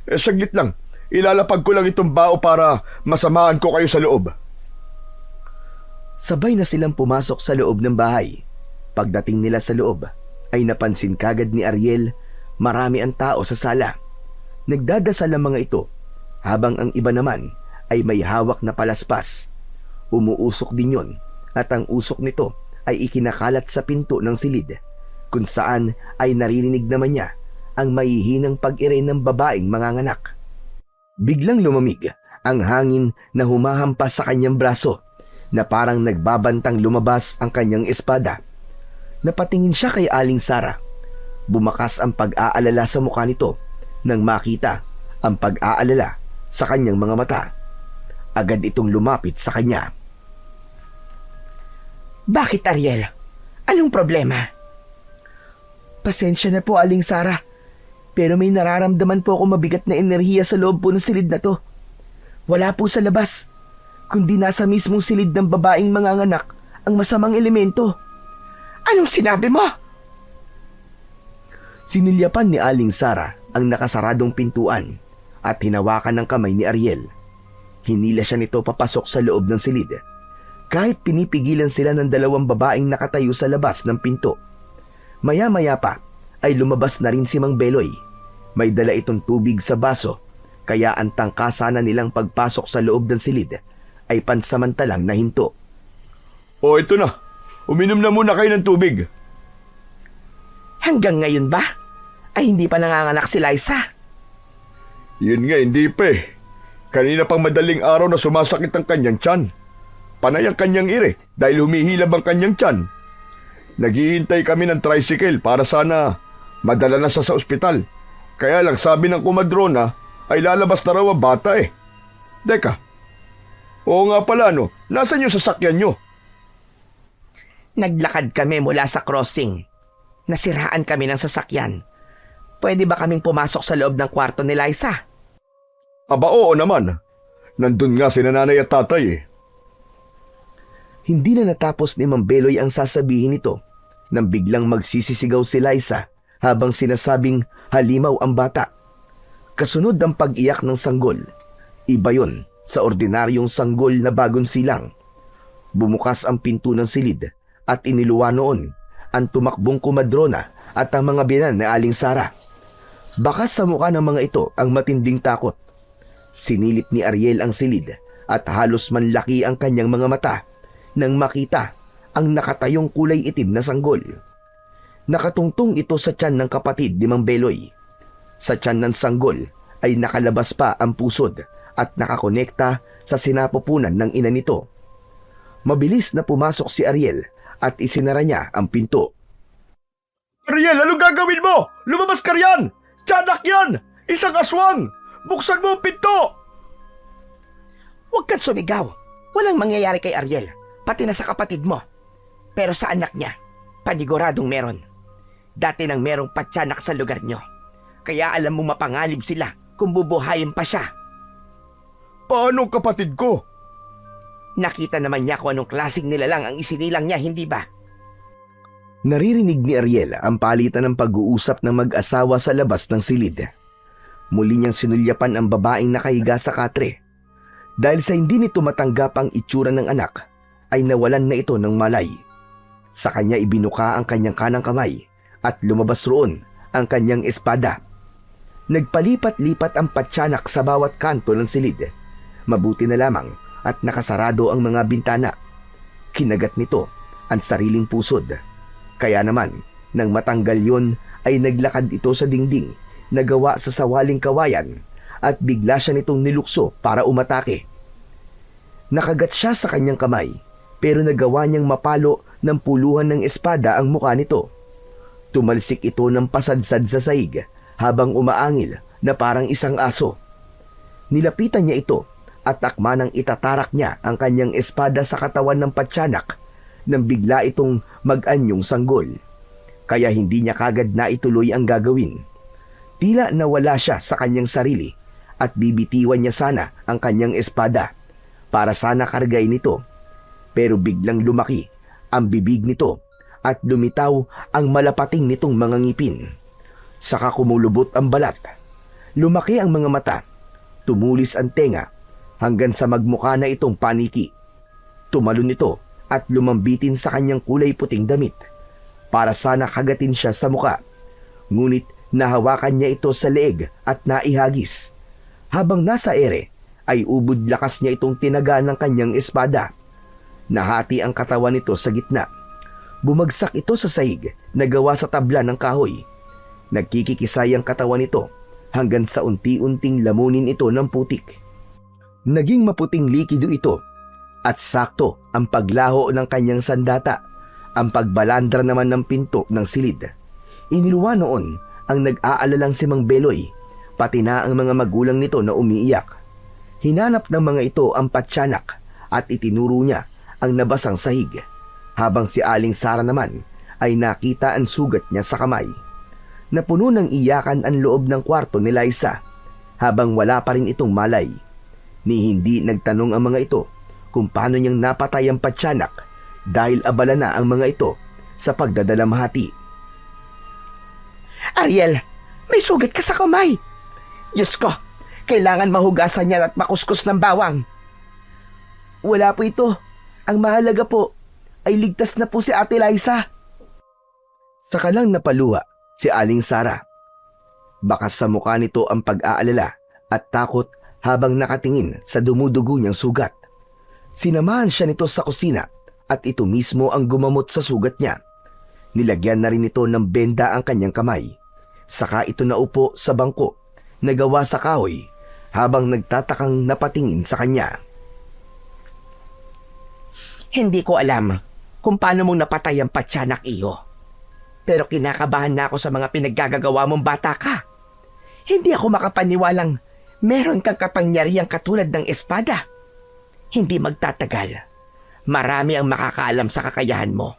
Saglit lang. Ilalapag ko lang itong bao para masamahan ko kayo sa loob. Sabay na silang pumasok sa loob ng bahay. Pagdating nila sa loob, ay napansin kagad ni Ariel Marami ang tao sa sala. Nagdadasal ang mga ito, habang ang iba naman ay may hawak na palaspas. Umuusok din yon, at ang usok nito ay ikinakalat sa pinto ng silid, kung saan ay naririnig naman niya ang mahihinang pag-iray ng babaeng manganganak. Biglang lumamig ang hangin na humahampas sa kanyang braso, na parang nagbabantang lumabas ang kanyang espada. Napatingin siya kay Aling Sara. Bumakas ang pag-aalala sa mukha nito nang makita ang pag-aalala sa kanyang mga mata. Agad itong lumapit sa kanya. Bakit, Ariel? Anong problema? Pasensya na po, Aling Sara. Pero may nararamdaman po ako mabigat na enerhiya sa loob po ng silid na to. Wala po sa labas, kundi nasa mismong silid ng babaeng manganganak ang masamang elemento. Anong sinabi mo? Sinilyapan ni Aling Sara ang nakasaradong pintuan at hinawakan ng kamay ni Ariel. Hinila siya nito papasok sa loob ng silid. Kahit pinipigilan sila ng dalawang babaeng nakatayo sa labas ng pinto. Maya-maya pa ay lumabas na rin si Mang Beloy. May dala itong tubig sa baso, kaya ang tangkasanan nilang pagpasok sa loob ng silid ay pansamantalang nahinto. O ito na, uminom na muna kayo ng tubig. Hanggang ngayon ba? Ay hindi pa nanganganak si Liza. Yun nga, hindi pa eh. Kanina pang madaling araw na sumasakit ang kanyang tiyan. Panay ang kanyang ire dahil humihilab ang kanyang tiyan. Naghihintay kami ng tricycle para sana madala na siya sa ospital. Kaya lang sabi ng kumadrona ay lalabas na raw ang bata eh. Deka, oo nga pala no, nasan yung sasakyan nyo? Naglakad kami mula sa crossing. Nasiraan kami ng sasakyan. Pwede ba kaming pumasok sa loob ng kwarto ni Liza? Aba oo naman. Nandun nga si nanay at tatay eh. Hindi na natapos ni Mang Beloy ang sasabihin nito nang biglang magsisisigaw si Liza habang sinasabing halimaw ang bata. Kasunod ang pag-iyak ng sanggol. Iba yon sa ordinaryong sanggol na bagong silang. Bumukas ang pinto ng silid at iniluwa noon ang tumakbong kumadrona at ang mga biyanan na Aling Sara. Bakas sa mukha ng mga ito ang matinding takot. Sinilip ni Ariel ang silid at halos manlaki ang kanyang mga mata nang makita ang nakatayong kulay itim na sanggol. Nakatungtong ito sa tiyan ng kapatid ni Mang Beloy. Sa tiyan ng sanggol ay nakalabas pa ang pusod at nakakonekta sa sinapupunan ng ina nito. Mabilis na pumasok si Ariel at isinara niya ang pinto. Ariel, anong gagawin mo? Lumabas ka riyan! Tiyanak yan! Isang aswang! Buksan mo ang pinto! Huwag kang sumigaw. Walang mangyayari kay Ariel, pati na sa kapatid mo. Pero sa anak niya, paniguradong meron. Dati nang merong patyanak sa lugar niyo. Kaya alam mo mapanganib sila kung bubuhayin pa siya. Paano ang kapatid ko? Nakita naman niya kung anong klaseng nilalang ang isinilang niya, hindi ba? Naririnig ni Ariel ang palitan ng pag-uusap ng mag-asawa sa labas ng silid. Muli niyang sinulyapan ang babaeng nakahiga sa katre. Dahil sa hindi nito matanggap ang itsura ng anak, ay nawalan na ito ng malay. Sa kanya ibinuka ang kanyang kanang kamay at lumabas roon ang kanyang espada. Nagpalipat-lipat ang patyanak sa bawat kanto ng silid. Mabuti na lamang at nakasarado ang mga bintana. Kinagat nito ang sariling pusod. Kaya naman, nang matanggal yon ay naglakad ito sa dingding na gawa sa sawaling kawayan at bigla siya nitong nilukso para umatake. Nakagat siya sa kanyang kamay pero nagawa niyang mapalo ng puluhan ng espada ang mukha nito. Tumalsik ito ng pasadsad sa sahig habang umaangil na parang isang aso. Nilapitan niya ito at akma nang itatarak niya ang kanyang espada sa katawan ng patyanak nang bigla itong mag-anyong sanggol. Kaya hindi niya kagad na ituloy ang gagawin. Tila nawala siya sa kanyang sarili at bibitiwan niya sana ang kanyang espada para sana kargay nito. Pero biglang lumaki ang bibig nito at lumitaw ang malapating nitong mga ngipin. Saka kumulubot ang balat. Lumaki ang mga mata. Tumulis ang tenga hanggang sa magmukha na itong paniki. Tumalon ito at lumambitin sa kanyang kulay puting damit para sana kagatin siya sa muka. Ngunit Nahawakan niya ito sa leeg at naihagis. Habang nasa ere, ay ubod lakas niya itong tinaga ng kanyang espada. Nahati ang katawan nito sa gitna. Bumagsak ito sa sahig na gawa sa tabla ng kahoy. Nagkikikisay ang katawan nito hanggang sa unti-unting lamunin ito ng putik. Naging maputing likido ito at sakto ang paglaho ng kanyang sandata, ang pagbalandra naman ng pinto ng silid. Iniluwa noon ang nag-aalalang si Mang Beloy, pati na ang mga magulang nito na umiiyak. Hinanap ng mga ito ang patyanak at itinuro niya ang nabasang sahig, habang si Aling Sara naman ay nakita ang sugat niya sa kamay. Napuno ng iyakan ang loob ng kwarto ni Liza, habang wala pa rin itong malay. Ni hindi nagtanong ang mga ito kung paano niyang napatay ang patyanak dahil abala na ang mga ito sa pagdadalamhati. Ariel, may sugat ka sa kamay. Diyos ko, kailangan mahugasan niya at makuskus ng bawang. Wala po ito. Ang mahalaga po ay ligtas na po si Ate Liza. Saka lang napaluha si Aling Sara. Bakas sa mukha nito ang pag-aalala at takot habang nakatingin sa dumudugo niyang sugat. Sinamahan siya nito sa kusina at ito mismo ang gumamot sa sugat niya. Nilagyan na rin ito ng benda ang kanyang kamay. Saka ito naupo sa bangko na gawa sa kahoy habang nagtatakang napatingin sa kanya. Hindi ko alam kung paano mong napatay ang patyanak, iyo. Pero kinakabahan na ako sa mga pinaggagawa mong bata ka. Hindi ako makapaniwalang meron kang kapangyarihang katulad ng espada. Hindi magtatagal. Marami ang makakaalam sa kakayahan mo.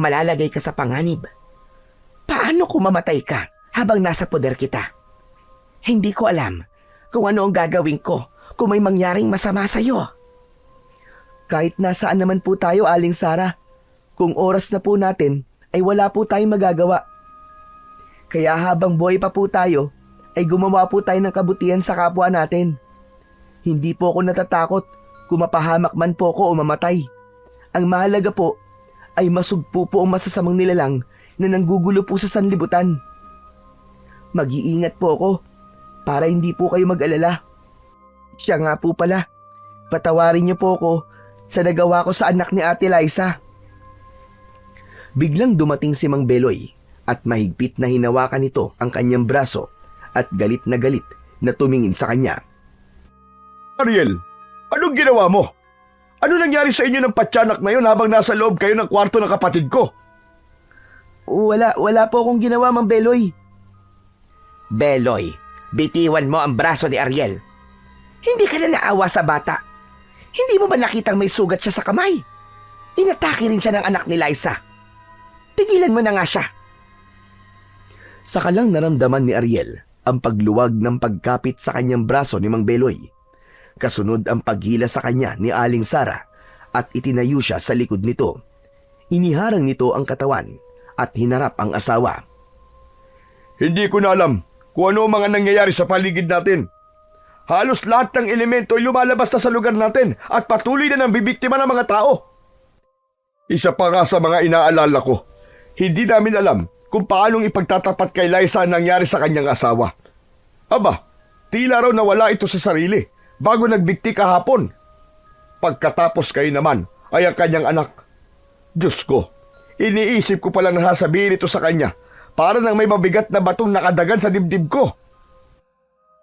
Malalagay ka sa panganib. Paano kung mamatay ka habang nasa poder kita? Hindi ko alam kung ano ang gagawin ko kung may mangyaring masama sa'yo. Kahit nasaan naman po tayo, Aling Sara, kung oras na po natin ay wala po tayong magagawa. Kaya habang buhay pa po tayo, ay gumawa po tayo ng kabutihan sa kapwa natin. Hindi po ako natatakot kung mapahamak man po ako o mamatay. Ang mahalaga po ay masugpo po ang masasamang nilalang na nanggugulo po sa sanlibutan. Mag-iingat po ako para hindi po kayo mag-alala. Siya nga po pala, patawarin niyo po ako sa nagawa ko sa anak ni Ate Liza. Biglang dumating si Mang Beloy at mahigpit na hinawakan nito ang kanyang braso at galit na tumingin sa kanya. Ariel, anong ginawa mo? Ano nangyari sa inyo ng patyanak na yun habang nasa loob kayo ng kwarto ng kapatid ko? Wala po akong ginawa, Mang Beloy. Beloy, bitiwan mo ang braso ni Ariel. Hindi ka na naawa sa bata. Hindi mo ba nakitang may sugat siya sa kamay? Inatake rin siya ng anak ni Liza. Tigilan mo na nga siya. Saka lang naramdaman ni Ariel ang pagluwag ng pagkapit sa kanyang braso ni Mang Beloy. Kasunod ang paghila sa kanya ni Aling Sara at itinayo siya sa likod nito. Iniharang nito ang katawan at hinarap ang asawa. Hindi ko na alam kung ano ang mga nangyayari sa paligid natin. Halos lahat ng elemento ay lumalabas na sa lugar natin at patuloy na nang bibiktima ng mga tao. Isa pa nga sa mga inaalala ko, hindi namin alam kung paanong ipagtatapat kay Liza ang nangyari sa kanyang asawa. Aba, tila raw nawala ito sa sarili bago nagbikti kahapon. Pagkatapos kayo naman ay ang kanyang anak. Diyos ko, iniisip ko palang nasasabihin ito sa kanya para nang may mabigat na batong nakadagan sa dibdib ko.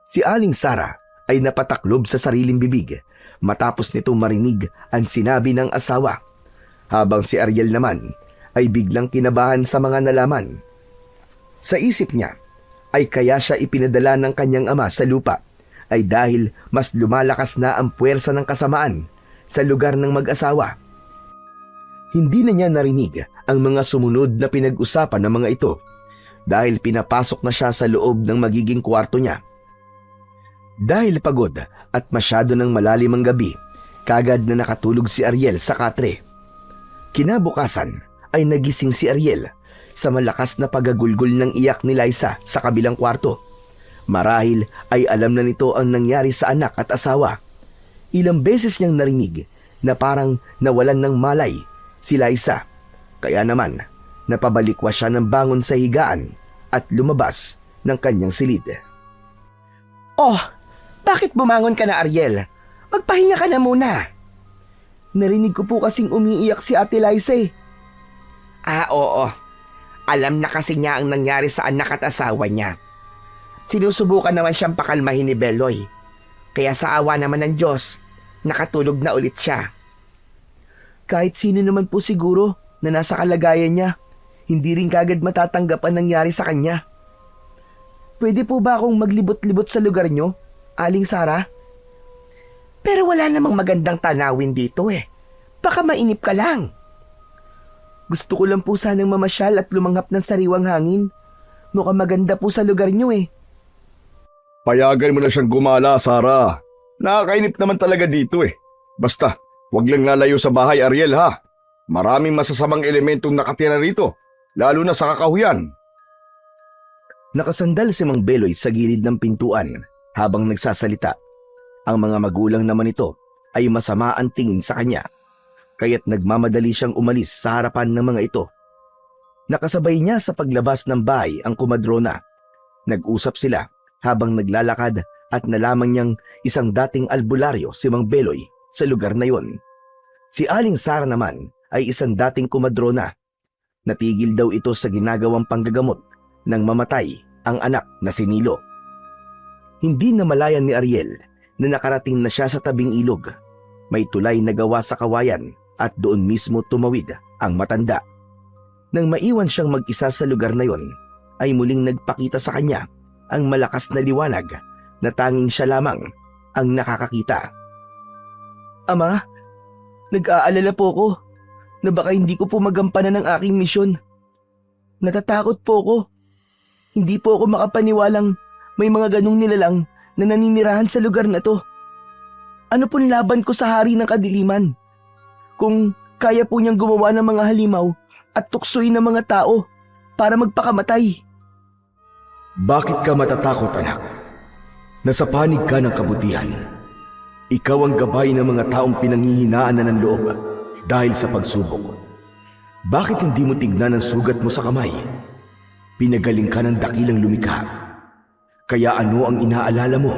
Si Aling Sara ay napataklob sa sariling bibig matapos nitong marinig ang sinabi ng asawa, habang si Ariel naman ay biglang kinabahan sa mga nalaman. Sa isip niya ay kaya siya ipinadala ng kanyang ama sa lupa ay dahil mas lumalakas na ang puwersa ng kasamaan sa lugar ng mag-asawa. Hindi na niya narinig ang mga sumunod na pinag-usapan ng mga ito dahil pinapasok na siya sa loob ng magiging kwarto niya. Dahil pagod at masyado ng malalim ang gabi, kagad na nakatulog si Ariel sa katre. Kinabukasan ay nagising si Ariel sa malakas na pagagulgol ng iyak ni Liza sa kabilang kwarto. Marahil ay alam na nito ang nangyari sa anak at asawa. Ilang beses niyang narinig na parang nawalan ng malay si Liza. Kaya naman, napabalikwa siya ng bangon sa higaan at lumabas ng kanyang silid. Oh, bakit bumangon ka na, Ariel? Magpahinga ka na muna. Narinig ko po kasing umiiyak si Ate Liza eh. Ah, oo. Alam na kasi niya ang nangyari sa anak at asawa niya. Sinusubukan naman siyang pakalmahin ni Beloy. Kaya sa awa naman ng Diyos, nakatulog na ulit siya. Kahit sino naman po siguro na nasa kalagayan niya, hindi rin kagad matatanggap ang nangyari sa kanya. Pwede po ba akong maglibot-libot sa lugar niyo, Aling Sara? Pero wala namang magandang tanawin dito eh. Baka mainip ka lang. Gusto ko lang po sanang mamasyal at lumanghap ng sariwang hangin. Mukhang maganda po sa lugar niyo eh. Payagan mo na siyang gumala, Sara. Nakakainip naman talaga dito eh. Basta, wag lang lalayo sa bahay, Ariel ha. Maraming masasamang elementong nakatira rito, lalo na sa kakahuyan. Nakasandal si Mang Beloy sa gilid ng pintuan habang nagsasalita. Ang mga magulang naman ito ay masama ang tingin sa kanya, kaya't nagmamadali siyang umalis sa harapan ng mga ito. Nakasabay niya sa paglabas ng bahay ang kumadrona. Nag-usap sila habang naglalakad at nalaman niyang isang dating albularyo si Mang Beloy sa lugar na yon. Si Aling Sara naman ay isang dating kumadrona. Natigil daw ito sa ginagawang panggagamot nang mamatay ang anak na si Nilo. Hindi namalayan ni Ariel na nakarating na siya sa tabing ilog. May tulay na gawa sa kawayan at doon mismo tumawid ang matanda. Nang maiwan siyang mag-isa sa lugar na yon, ay muling nagpakita sa kanya ang malakas na liwanag na tanging siya lamang ang nakakakita. Ama, nag-aalala po ako na baka hindi ko po magampanan ang aking misyon. Natatakot po ako. Hindi po ako makapaniwalang may mga ganong nilalang na naninirahan sa lugar na to. Ano pong laban ko sa hari ng kadiliman? Kung kaya po niyang gumawa ng mga halimaw at tuksoin ng mga tao para magpakamatay. Bakit ka matatakot, anak? Nasa panig ka ng kabutihan. Ikaw ang gabay ng mga taong pinanghihinaan na ng loob dahil sa pagsubok. Bakit hindi mo tignan ang sugat mo sa kamay? Pinagaling ka ng dakilang lumikha. Kaya ano ang inaalala mo?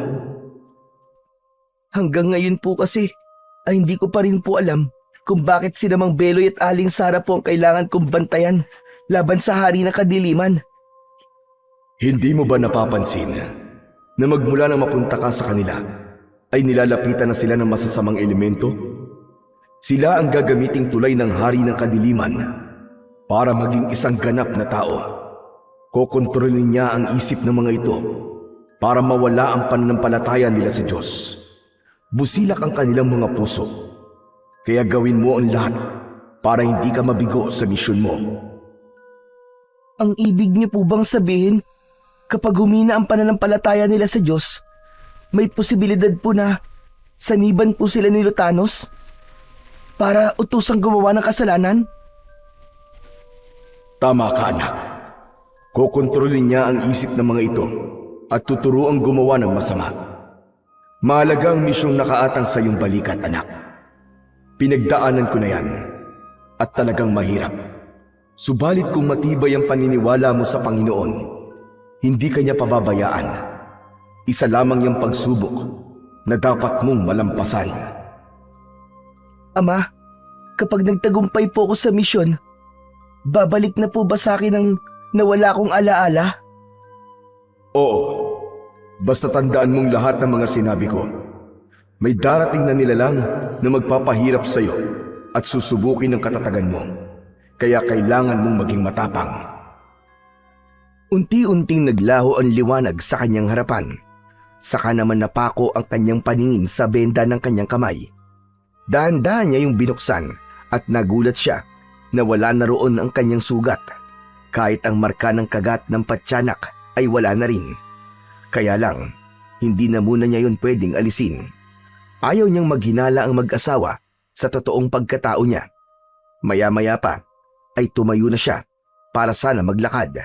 Hanggang ngayon po kasi ay hindi ko pa rin po alam kung bakit sila Mang Beloy at Aling Sara po ang kailangan kong bantayan laban sa hari ng kadiliman. Hindi mo ba napapansin na magmula nang mapunta ka sa kanila ay nilalapitan na sila ng masasamang elemento? Sila ang gagamiting tulay ng hari ng kadiliman para maging isang ganap na tao. Kokontrolin niya ang isip ng mga ito para mawala ang pananampalataya nila sa Diyos. Busilak ang kanilang mga puso. Kaya gawin mo ang lahat para hindi ka mabigo sa misyon mo. Ang ibig niyo po bang sabihin, kapag humina ang pananampalataya nila sa Diyos, may posibilidad po na saniban po sila ni Lutanos para utusang gumawa ng kasalanan? Tama ka, anak. Kokontrolin niya ang isip ng mga ito at tuturuang gumawa ng masama. Mahalaga ang misyong nakaatang sa iyong balikat, anak. Pinagdaanan ko na yan at talagang mahirap. Subalit kung matibay ang paniniwala mo sa Panginoon, hindi ka niya pababayaan. Isa lamang yung pagsubok na dapat mong malampasan. Ama, kapag nagtagumpay po ako sa misyon, babalik na po ba sa akin ang nawala kong alaala? Oo. Basta tandaan mong lahat ng mga sinabi ko. May darating na nilalang na magpapahirap sa iyo at susubukin ang katatagan mo. Kaya kailangan mong maging matapang. Unti-unting naglaho ang liwanag sa kanyang harapan. Saka naman napako ang kanyang paningin sa benda ng kanyang kamay. Dahan-dahan niya yung binuksan at nagulat siya na wala na roon ang kanyang sugat. Kahit ang marka ng kagat ng patyanak ay wala na rin. Kaya lang, hindi na muna niya yun pwedeng alisin. Ayaw niyang maghinala ang mag-asawa sa totoong pagkatao niya. Maya-maya pa ay tumayo na siya para sana maglakad.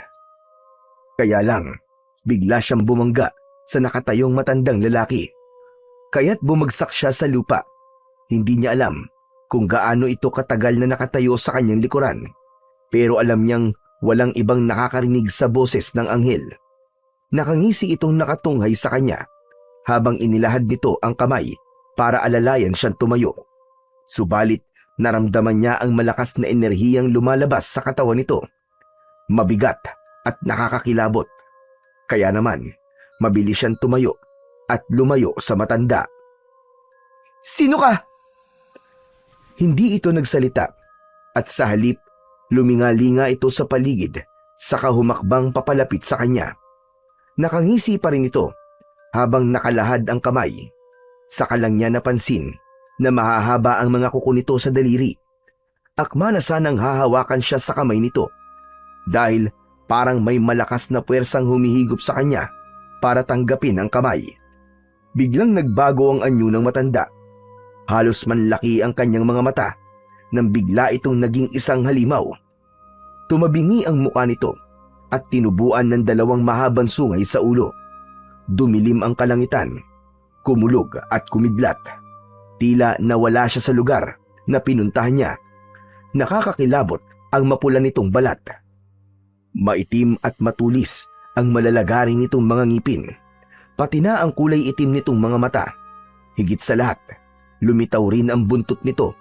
Kaya lang, bigla siyang bumangga sa nakatayong matandang lalaki. Kaya't bumagsak siya sa lupa. Hindi niya alam kung gaano ito katagal na nakatayo sa kanyang likuran. Pero alam niyang walang ibang nakakarinig sa boses ng anghel. Nakangisi itong nakatunghay sa kanya habang inilahad nito ang kamay para alalayan siyang tumayo. Subalit naramdaman niya ang malakas na enerhiyang lumalabas sa katawan nito. Mabigat at nakakakilabot. Kaya naman, mabilis siyang tumayo at lumayo sa matanda. Sino ka? Hindi ito nagsalita at sa halip, lumingalinga ito sa paligid saka humakbang papalapit sa kanya. Nakangisi pa rin ito habang nakalahad ang kamay. Saka lang niya napansin na mahahaba ang mga kuko nito sa daliri. Akma na sanang hahawakan siya sa kamay nito dahil parang may malakas na puwersang humihigop sa kanya para tanggapin ang kamay. Biglang nagbago ang anyo ng matanda. Halos manlaki ang kanyang mga mata nang bigla itong naging isang halimaw. Tumabingi ang mukha nito at tinubuan ng dalawang mahabang sungay sa ulo. Dumilim ang kalangitan, kumulog at kumidlat. Tila nawala siya sa lugar na pinuntahan niya. Nakakakilabot ang mapula nitong balat. Maitim at matulis ang malalagaring nitong mga ngipin, pati na ang kulay itim nitong mga mata. Higit sa lahat, lumitaw rin ang buntot nito,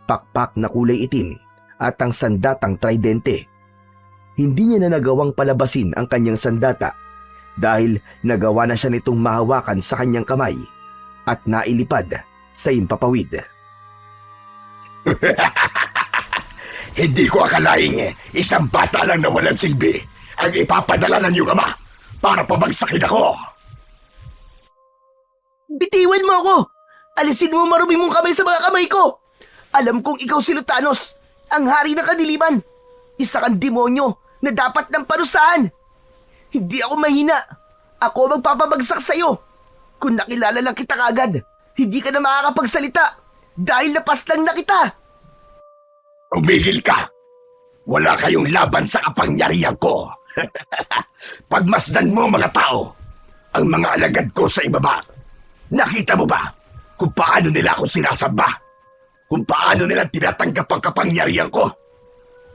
pakpak na kulay itim at ang sandatang tridente. Hindi niya na nagawang palabasin ang kanyang sandata dahil nagawa na siya nitong mahawakan sa kanyang kamay at nailipad sa impapawid. Hindi ko akalaing isang bata lang na walang silbi ang ipapadala ng iyong ama para pabagsakin ako. Bitiwan mo ako! Alisin mo marumi mong kamay sa mga kamay ko! Alam kong ikaw si Lutanos, ang hari ng kadiliman. Isa kang demonyo na dapat ng parusahan. Hindi ako mahina. Ako magpapabagsak sa'yo. Kung nakilala lang kita kagad, hindi ka na makakapagsalita dahil lapas lang na kita. Umigil ka! Wala kayong laban sa kapangyarihan ko. Pagmasdan mo mga tao, ang mga alagad ko sa ibaba. Nakita mo ba kung paano nila ako sinasamba? Kung paano nila tinatanggap ang kapangyarihan ko?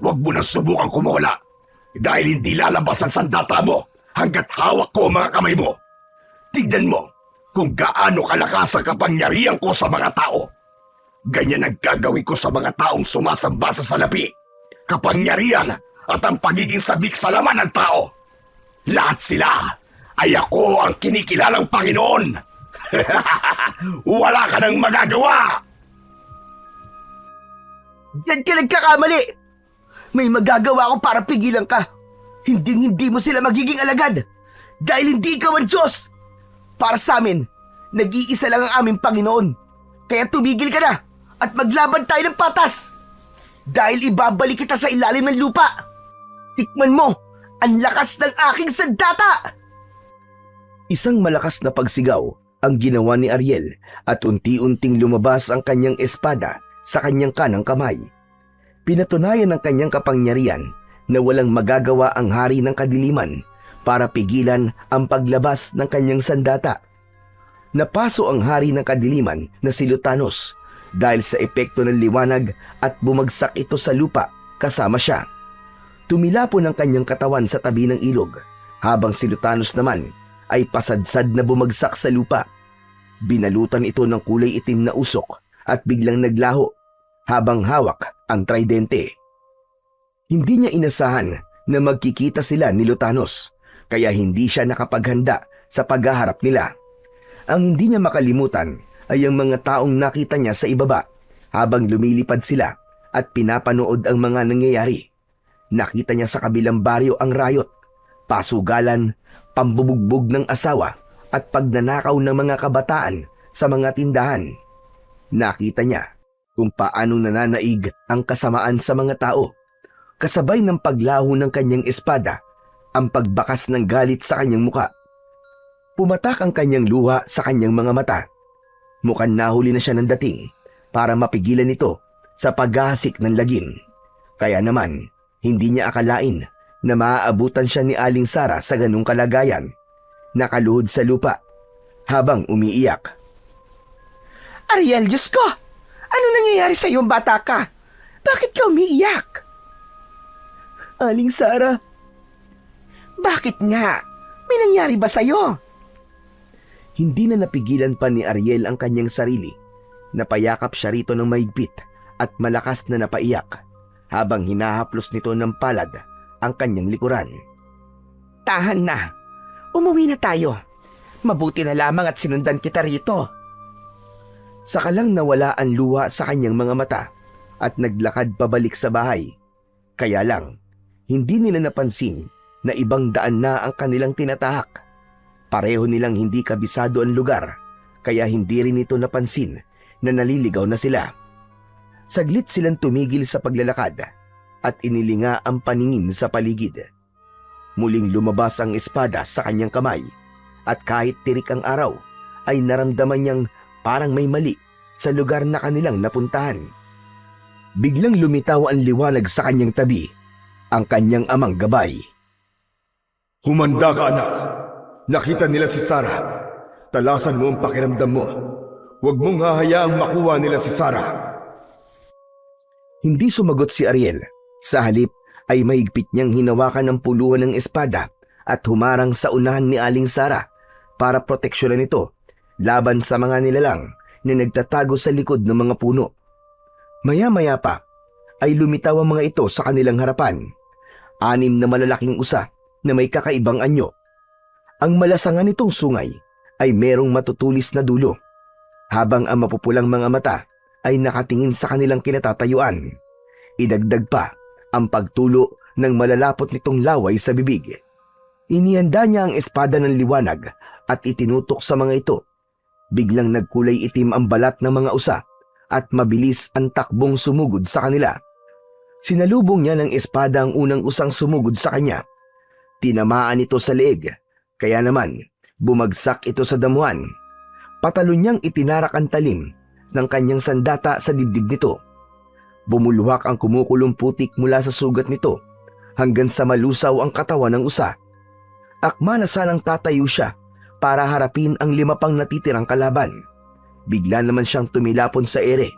Huwag mo nang subukan kumawala dahil hindi lalabas ang sandata mo hanggat hawak ko ang mga kamay mo. Tignan mo kung gaano kalakas ang kapangyarihan ko sa mga tao. Ganyan ang gagawin ko sa mga taong sumasamba sa salapi. Kapangyarihan at ang pagiging sabik sa laman ng tao. Lahat sila ay ako ang kinikilalang Panginoon. Wala ka nang magagawa! Diyan ka nagkakamali! May magagawa ako para pigilan ka. Hindi mo sila magiging alagad dahil hindi ikaw ang Diyos. Para sa amin, nag-iisa lang ang aming Panginoon. Kaya tumigil ka na at maglaban tayo ng patas. Dahil ibabalik kita sa ilalim ng lupa. Tikman mo ang lakas ng aking sandata! Isang malakas na pagsigaw ang ginawa ni Ariel at unti-unting lumabas ang kanyang espada sa kanyang kanang kamay. Pinatunayan ng kanyang kapangyarihan na walang magagawa ang hari ng kadiliman para pigilan ang paglabas ng kanyang sandata. Napaso ang hari ng kadiliman na si Lutanos dahil sa epekto ng liwanag at bumagsak ito sa lupa kasama siya. Tumilapon ang kanyang katawan sa tabi ng ilog habang si Lutanos naman ay pasadsad na bumagsak sa lupa. Binalutan ito ng kulay itim na usok at biglang naglaho habang hawak ang tridente. Hindi niya inasahan na magkikita sila ni Lutanos kaya hindi siya nakapaghanda sa paghaharap nila. Ang hindi niya makalimutan ay ang mga taong nakita niya sa ibaba habang lumilipad sila at pinapanood ang mga nangyayari. Nakita niya sa kabilang baryo ang rayot, pasugalan, pambubugbog ng asawa at pagnanakaw ng mga kabataan sa mga tindahan. Nakita niya kung paano nananaig ang kasamaan sa mga tao, kasabay ng paglaho ng kanyang espada, ang pagbakas ng galit sa kanyang muka. Pumatak ang kanyang luha sa kanyang mga mata. Mukhang nahuli na siya ng dating para mapigilan ito sa paghahasik ng lagim. Kaya naman, hindi niya akalain na maaabutan siya ni Aling Sara sa ganung kalagayan, nakaluhod sa lupa habang umiiyak. Ariel, Diyos ko! Ano nangyayari sa iyong bata ka? Bakit ka umiiyak? Aling Sara, bakit nga? May nangyari ba sa'yo? Hindi na napigilan pa ni Ariel ang kanyang sarili. Napayakap siya rito ng mahigpit at malakas na napaiyak habang hinahaplos nito ng palad ang kanyang likuran. Tahan na. Umuwi na tayo. Mabuti na lamang at sinundan kita rito. Saka lang nawala ang luha sa kanyang mga mata at naglakad pabalik sa bahay. Kaya lang, hindi nila napansin na ibang daan na ang kanilang tinatahak. Pareho nilang hindi kabisado ang lugar, kaya hindi rin ito napansin na naliligaw na sila. Saglit silang tumigil sa paglalakad at inilinga ang paningin sa paligid. Muling lumabas ang espada sa kanyang kamay at kahit tirik ang araw ay naramdaman niyang parang may mali sa lugar na kanilang napuntahan. Biglang lumitaw ang liwanag sa kanyang tabi, ang kanyang amang gabay. Humanda ka, anak. Nakita nila si Sarah. Talasan mo ang pakiramdam mo. Huwag mong hahayaang makuha nila si Sarah. Hindi sumagot si Ariel. Sa halip ay mahigpit niyang hinawakan ng puluhan ng espada at humarang sa unahan ni Aling Sarah para proteksyonan ito laban sa mga nilalang na nagtatago sa likod ng mga puno. Maya-maya pa ay lumitaw ang mga ito sa kanilang harapan. 6 na malalaking usa na may kakaibang anyo. Ang malasangan nitong sungay ay merong matutulis na dulo, habang ang mapupulang mga mata ay nakatingin sa kanilang kinatatayuan. Idagdag pa ang pagtulo ng malalapot nitong laway sa bibig. Inihanda niya ang espada ng liwanag at itinutok sa mga ito. Biglang nagkulay itim ang balat ng mga usa at mabilis ang takbong sumugod sa kanila. Sinalubong niya ng espada ang unang usang sumugod sa kanya. Tinamaan ito sa leeg, kaya naman bumagsak ito sa damuhan. Patalon niyang itinarak ang talim ng kanyang sandata sa dibdib nito. Bumulwak ang kumukulong putik mula sa sugat nito hanggang sa malusaw ang katawan ng usa. Akma na sanang tatayo siya para harapin ang 5 pang natitirang kalaban. Bigla naman siyang tumilapon sa ere.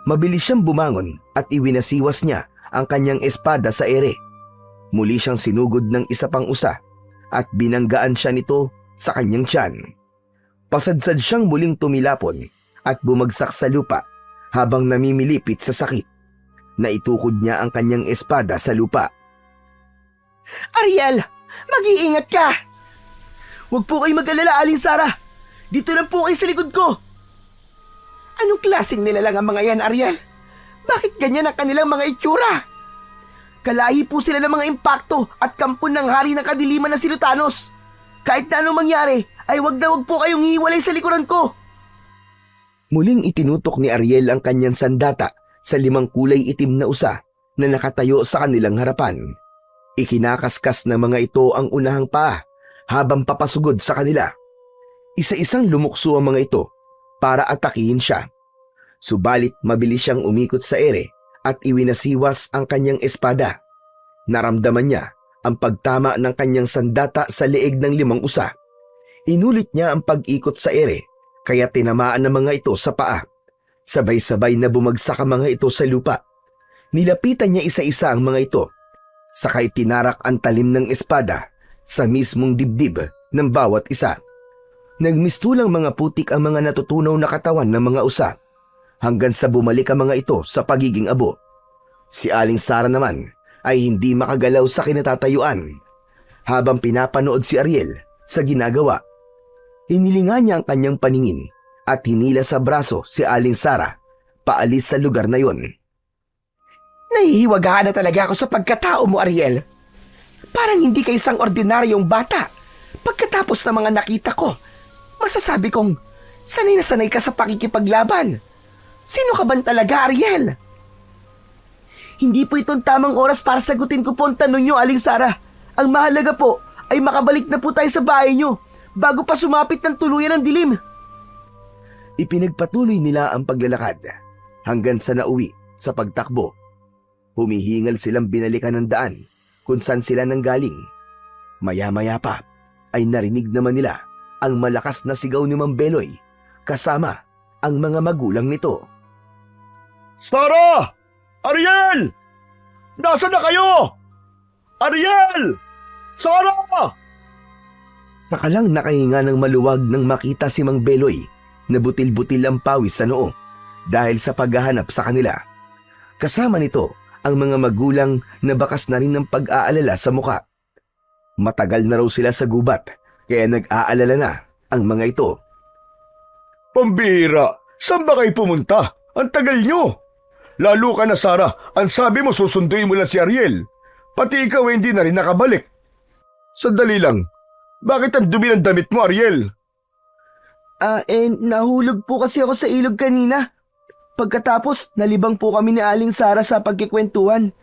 Mabilis siyang bumangon at iwinasiwas niya ang kanyang espada sa ere. Muli siyang sinugod ng isa pang usa at binanggaan siya nito sa kanyang tiyan. Pasadsad siyang muling tumilapon at bumagsak sa lupa habang namimilipit sa sakit. Naitukod niya ang kanyang espada sa lupa. Ariel, mag-iingat ka! Huwag po kayo mag-alala, Aling Sarah. Dito lang po kayo sa likod ko. Anong klaseng nilalang ang mga yan, Ariel? Bakit ganyan ang kanilang mga itsura? Kalahi po sila ng mga impakto at kampon ng hari ng kadiliman na si Lutanos. Kahit na anong mangyari, ay wag na wag po kayong hiwalay sa likuran ko. Muling itinutok ni Ariel ang kanyang sandata sa 5 kulay itim na usa na nakatayo sa kanilang harapan. Ikinakaskas ng mga ito ang unahang paa habang papasugod sa kanila. Isa-isang lumukso ang mga ito para atakihin siya. Subalit mabilis siyang umikot sa ere at iwinasiwas ang kanyang espada. Naramdaman niya ang pagtama ng kanyang sandata sa leeg ng 5 usa. Inulit niya ang pag-ikot sa ere kaya tinamaan ng mga ito sa paa. Sabay-sabay na bumagsak ang mga ito sa lupa. Nilapitan niya isa-isa ang mga ito. Sakay tinarak ang talim ng espada sa mismong dibdib ng bawat isa. Nagmistulang mga putik ang mga natutunaw na katawan ng mga usa hanggang sa bumalik ang mga ito sa pagiging abo. Si Aling Sarah naman ay hindi makagalaw sa kinatatayuan habang pinapanood si Ariel sa ginagawa. Hinilinga niya ang kanyang paningin at hinila sa braso si Aling Sarah paalis sa lugar na yon. Nahihiwagaan na talaga ako sa pagkatao mo, Ariel. Parang hindi ka isang ordinaryong bata. Pagkatapos ng mga nakita ko, masasabi kong sanay na sanay ka sa pakikipaglaban. Sino ka ban talaga, Ariel? Hindi po itong tamang oras para sagutin ko po ang tanong niyo, Aling Sarah. Ang mahalaga po ay makabalik na po tayo sa bahay niyo bago pa sumapit ng tuluyan ng dilim. Ipinagpatuloy nila ang paglalakad hanggang sa nauwi sa pagtakbo. Humihingal silang binalikan ng daan kung saan sila nanggaling. Maya-maya pa ay narinig naman nila ang malakas na sigaw ni Mang Beloy kasama ang mga magulang nito. Sarah! Ariel! Nasaan na kayo? Ariel! Sarah! Saka lang nakahinga ng maluwag nang makita si Mang Beloy na butil-butil ang pawis sa noo dahil sa paghahanap sa kanila. Kasama nito ang mga magulang na bakas na rin ng pag-aalala sa muka. Matagal na raw sila sa gubat kaya nag-aalala na ang mga ito. Pambihira, saan ba kayo pumunta? Ang tagal nyo. Lalo ka na, Sarah. Ang sabi mo susunduin mo lang si Ariel. Pati ikaw hindi na rin nakabalik. Sandali lang. Bakit ang dumi ng damit mo, Ariel? Nahulog po kasi ako sa ilog kanina. Pagkatapos, nalibang po kami ni Aling Sara sa pagkikwentuhan.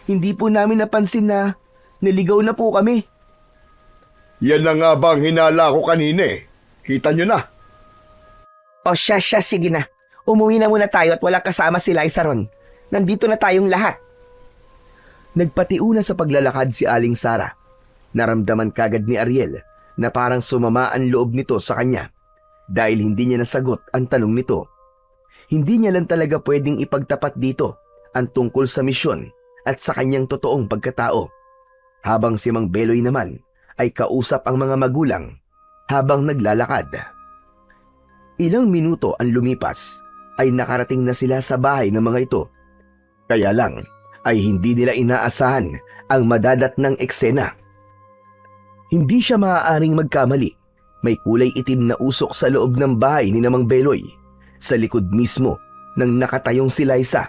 Hindi po namin napansin na naligaw na po kami. Yan na nga ba ang hinala ko kanina eh. Kita nyo na. O siya, sige na. Umuwi na muna tayo at wala kasama si Liza ron. Nandito na tayong lahat. Nagpatiuna sa paglalakad si Aling Sara. Naramdaman kagad ni Ariel na parang sumama ang loob nito sa kanya dahil hindi niya nasagot ang tanong nito. Hindi niya lang talaga pwedeng ipagtapat dito ang tungkol sa misyon at sa kanyang totoong pagkatao. Habang si Mang Beloy naman ay kausap ang mga magulang habang naglalakad. Ilang minuto ang lumipas ay nakarating na sila sa bahay ng mga ito. Kaya lang ay hindi nila inaasahan ang madadatnang eksena. Hindi siya maaaring magkamali. May kulay itim na usok sa loob ng bahay ni Mang Beloy. Sa likod mismo ng nakatayong si Liza,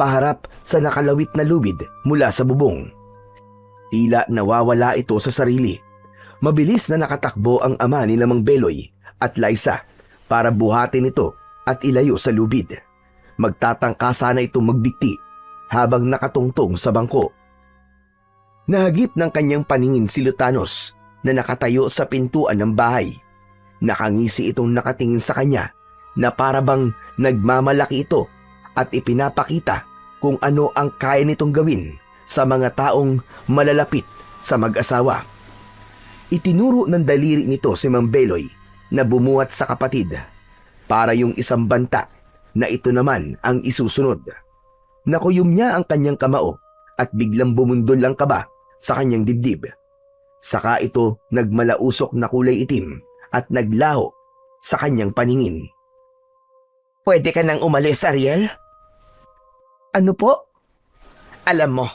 paharap sa nakalawit na lubid mula sa bubong. Tila nawawala ito sa sarili. Mabilis na nakatakbo ang ama ni Mang Beloy at Liza para buhatin ito at ilayo sa lubid. Magtatangka sana itong magbikti habang nakatungtong sa bangko. Nahagip ng kanyang paningin si Lutanos na nakatayo sa pintuan ng bahay. Nakangisi itong nakatingin sa kanya na parabang nagmamalaki ito at ipinapakita kung ano ang kaya nitong gawin sa mga taong malalapit sa mag-asawa. Itinuro ng daliri nito si Mang Beloy na bumuhat sa kapatid para yung isang banta na ito naman ang isusunod. Nakuyom niya ang kanyang kamao at biglang bumundol ang kaba sa kanyang dibdib. Saka ito nagmalausok na kulay itim at naglaho sa kanyang paningin. Pwede ka nang umalis, Ariel? Ano po? Alam mo,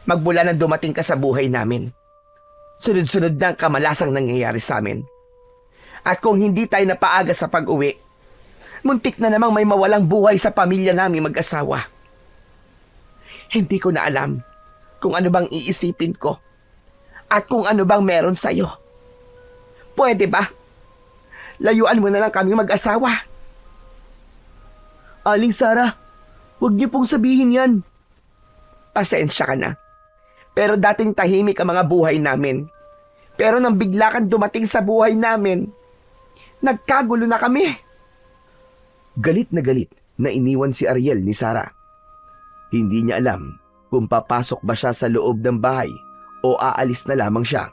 magmula nang dumating ka sa buhay namin, sunod-sunod na ang kamalasang nangyayari sa amin. At kung hindi tayo napaaga sa pag-uwi, muntik na namang may mawalang buhay sa pamilya namin mag-asawa. Hindi ko na alam kung ano bang iisipin ko at kung ano bang meron sa'yo. Pwede ba? Layuan mo na lang kami mag-asawa. Aling Sara, huwag niyo pong sabihin yan. Pasensya ka na. Pero dating tahimik ang mga buhay namin. Pero nang bigla kang dumating sa buhay namin, nagkagulo na kami. Galit na iniwan si Ariel ni Sara. Hindi niya alam kung papasok ba siya sa loob ng bahay o aalis na lamang siya.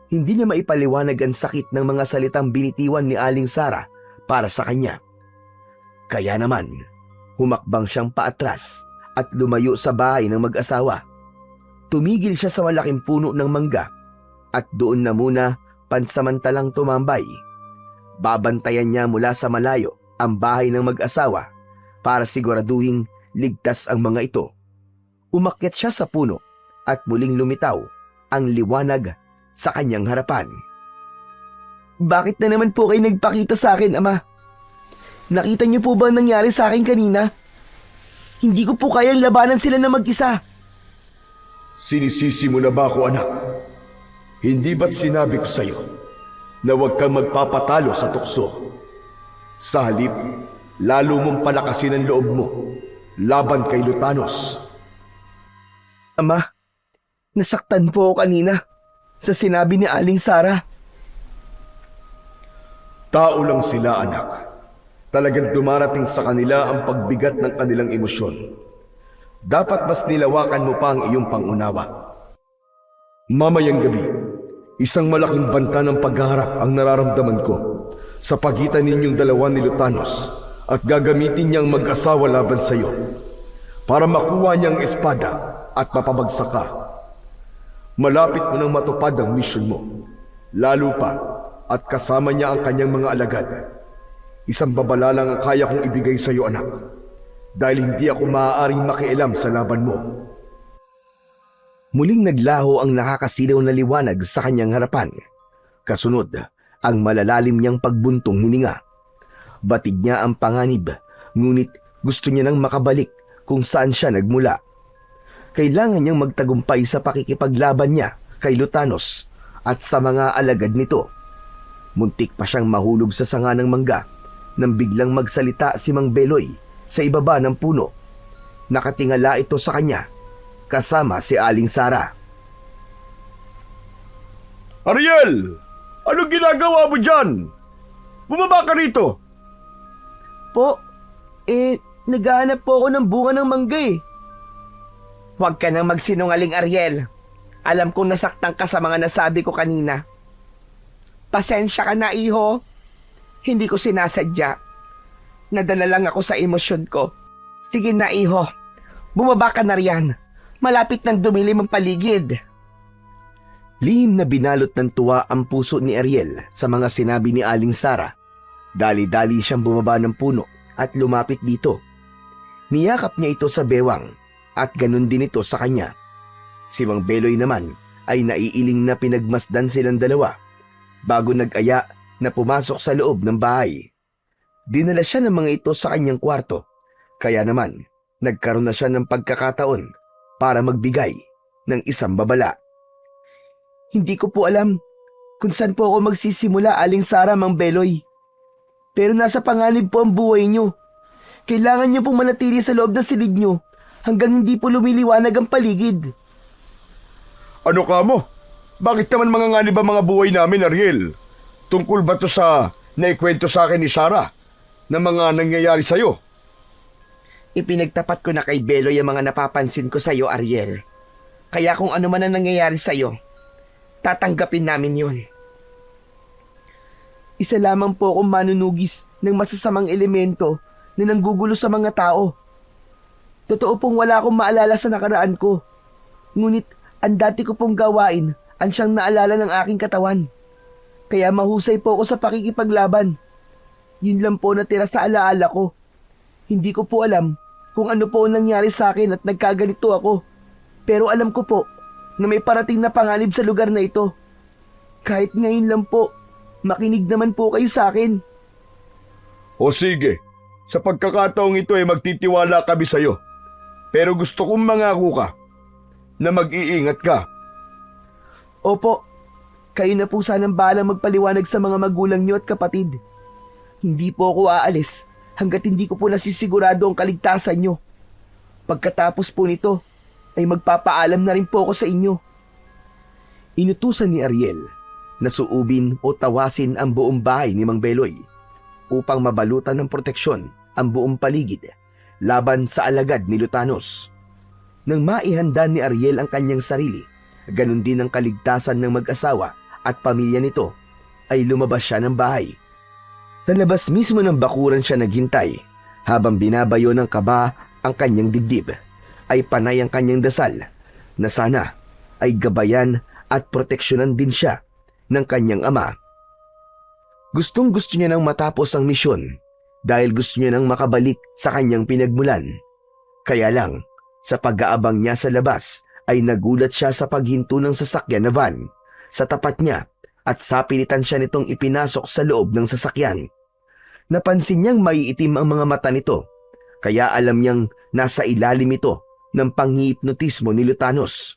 Hindi niya maipaliwanag ang sakit ng mga salitang binitiwan ni Aling Sara para sa kanya. Kaya naman, humakbang siyang paatras at lumayo sa bahay ng mag-asawa. Tumigil siya sa malaking puno ng mangga at doon na muna pansamantalang tumambay. Babantayan niya mula sa malayo ang bahay ng mag-asawa para siguraduhing ligtas ang mga ito. Umakyat siya sa puno at muling lumitaw ang liwanag sa kanyang harapan. Bakit na naman po kayo nagpakita sa akin, Ama? Nakita niyo po ba ang nangyari sa akin kanina? Hindi ko po kayang labanan sila na mag-isa. Sinisisi mo na ba ako, anak? Hindi ba't sinabi ko sa'yo na huwag kang magpapatalo sa tukso? Sa halip, lalo mong palakasin ang loob mo laban kay Lutanos. Ama, nasaktan po ako kanina sa sinabi ni Aling Sara. Tao lang sila, anak. Talagang dumarating sa kanila ang pagbigat ng kanilang emosyon. Dapat mas nilawakan mo pa ang iyong pangunawa. Mamayang gabi, isang malaking banta ng pagharap ang nararamdaman ko sa pagitan ninyong dalawa ni Lutanos at gagamitin niyang mag-asawa laban sa iyo para makuha niyang espada at mapabagsak ka. Malapit mo nang matupad ang mission mo. Lalo pa at kasama niya ang kanyang mga alagad. Isang babala lang ang kaya kong ibigay sa iyo, anak. Dahil hindi ako maaaring makialam sa laban mo. Muling naglaho ang nakakasilaw na liwanag sa kanyang harapan. Kasunod, ang malalalim niyang pagbuntong hininga. Batid niya ang panganib, ngunit gusto niya nang makabalik kung saan siya nagmula. Kailangan niyang magtagumpay sa pakikipaglaban niya kay Lutanos at sa mga alagad nito. Muntik pa siyang mahulog sa sanga ng mangga nang biglang magsalita si Mang Beloy sa ibaba ng puno. Nakatingala ito sa kanya, kasama si Aling Sara. Ariel! Anong ginagawa mo dyan? Bumaba ka rito! Po, naghahanap po ako ng bunga ng mangga eh. Huwag ka nang magsinungaling, Ariel. Alam kong nasaktan ka sa mga nasabi ko kanina. Pasensya ka na, iho. Hindi ko sinasadya. Nadala lang ako sa emosyon ko. Sige na, iho. Bumaba ka na riyan. Malapit nang dumilim ang paligid. Lihim na binalot ng tuwa ang puso ni Ariel sa mga sinabi ni Aling Sara. Dali-dali siyang bumaba ng puno at lumapit dito. Niyakap niya ito sa bewang at ganun din ito sa kanya. Si Mang Beloy naman ay naiiling na pinagmasdan silang dalawa bago nag-aya na pumasok sa loob ng bahay. Dinala siya ng mga ito sa kanyang kwarto, kaya naman nagkaroon na siya ng pagkakataon para magbigay ng isang babala. Hindi ko po alam kung saan po ako magsisimula, Aling Sara, Mang Beloy. Pero nasa panganib po ang buhay niyo. Kailangan niyo pong manatili sa loob ng silid niyo hanggang hindi po lumiliwanag ang paligid. Ano ka mo? Bakit naman mga nganib ang mga buhay namin, Ariel? Tungkol ba to sa naikwento sa akin ni Sara na mga nangyayari sa'yo? Ipinagtapat ko na kay Beloy ang mga napapansin ko sa'yo, Ariel. Kaya kung ano man ang nangyayari sa'yo, tatanggapin namin yun. Isa lamang po akong manunugis ng masasamang elemento na nanggugulo sa mga tao. Totoo pong wala akong maalala sa nakaraan ko. Ngunit ang dati ko pong gawain ang siyang naalala ng aking katawan. Kaya mahusay po ako sa pakikipaglaban. Yun lang po natira sa alaala ko. Hindi ko po alam kung ano po ang nangyari sa akin at nagkaganito ako. Pero alam ko po na may parating na panganib sa lugar na ito. Kahit ngayon lang po, makinig naman po kayo sa akin. O sige, sa pagkakataong ito ay magtitiwala kami sa'yo. Pero gusto kong mangako ka na mag-iingat ka. Opo, kayo na po sanang bahalang magpaliwanag sa mga magulang niyo at kapatid. Hindi po ako aalis hanggat hindi ko po nasisigurado ang kaligtasan niyo. Pagkatapos po nito, ay magpapaalam na rin po ako sa inyo. Inutusan ni Ariel na suubin o tawasin ang buong bahay ni Mang Beloy upang mabalutan ng proteksyon ang buong paligid laban sa alagad ni Lutanos. Nang maihanda ni Ariel ang kanyang sarili, ganun din ang kaligtasan ng mag-asawa at pamilya nito, ay lumabas siya ng bahay. Sa labas mismo ng bakuran siya naghintay habang binabayo ng kaba ang kanyang dibdib. Ay panay ang kanyang dasal na sana ay gabayan at proteksyonan din siya ng kanyang ama. Gustong gusto niya nang matapos ang misyon dahil gusto niya nang makabalik sa kanyang pinagmulan. Kaya lang, sa pag-aabang niya sa labas ay nagulat siya sa paghinto ng sasakyan na van sa tapat niya at sapilitan siya nitong ipinasok sa loob ng sasakyan. Napansin niyang maiitim ang mga mata nito, kaya alam niyang nasa ilalim ito ng panghihipnotismo ni Lutanos.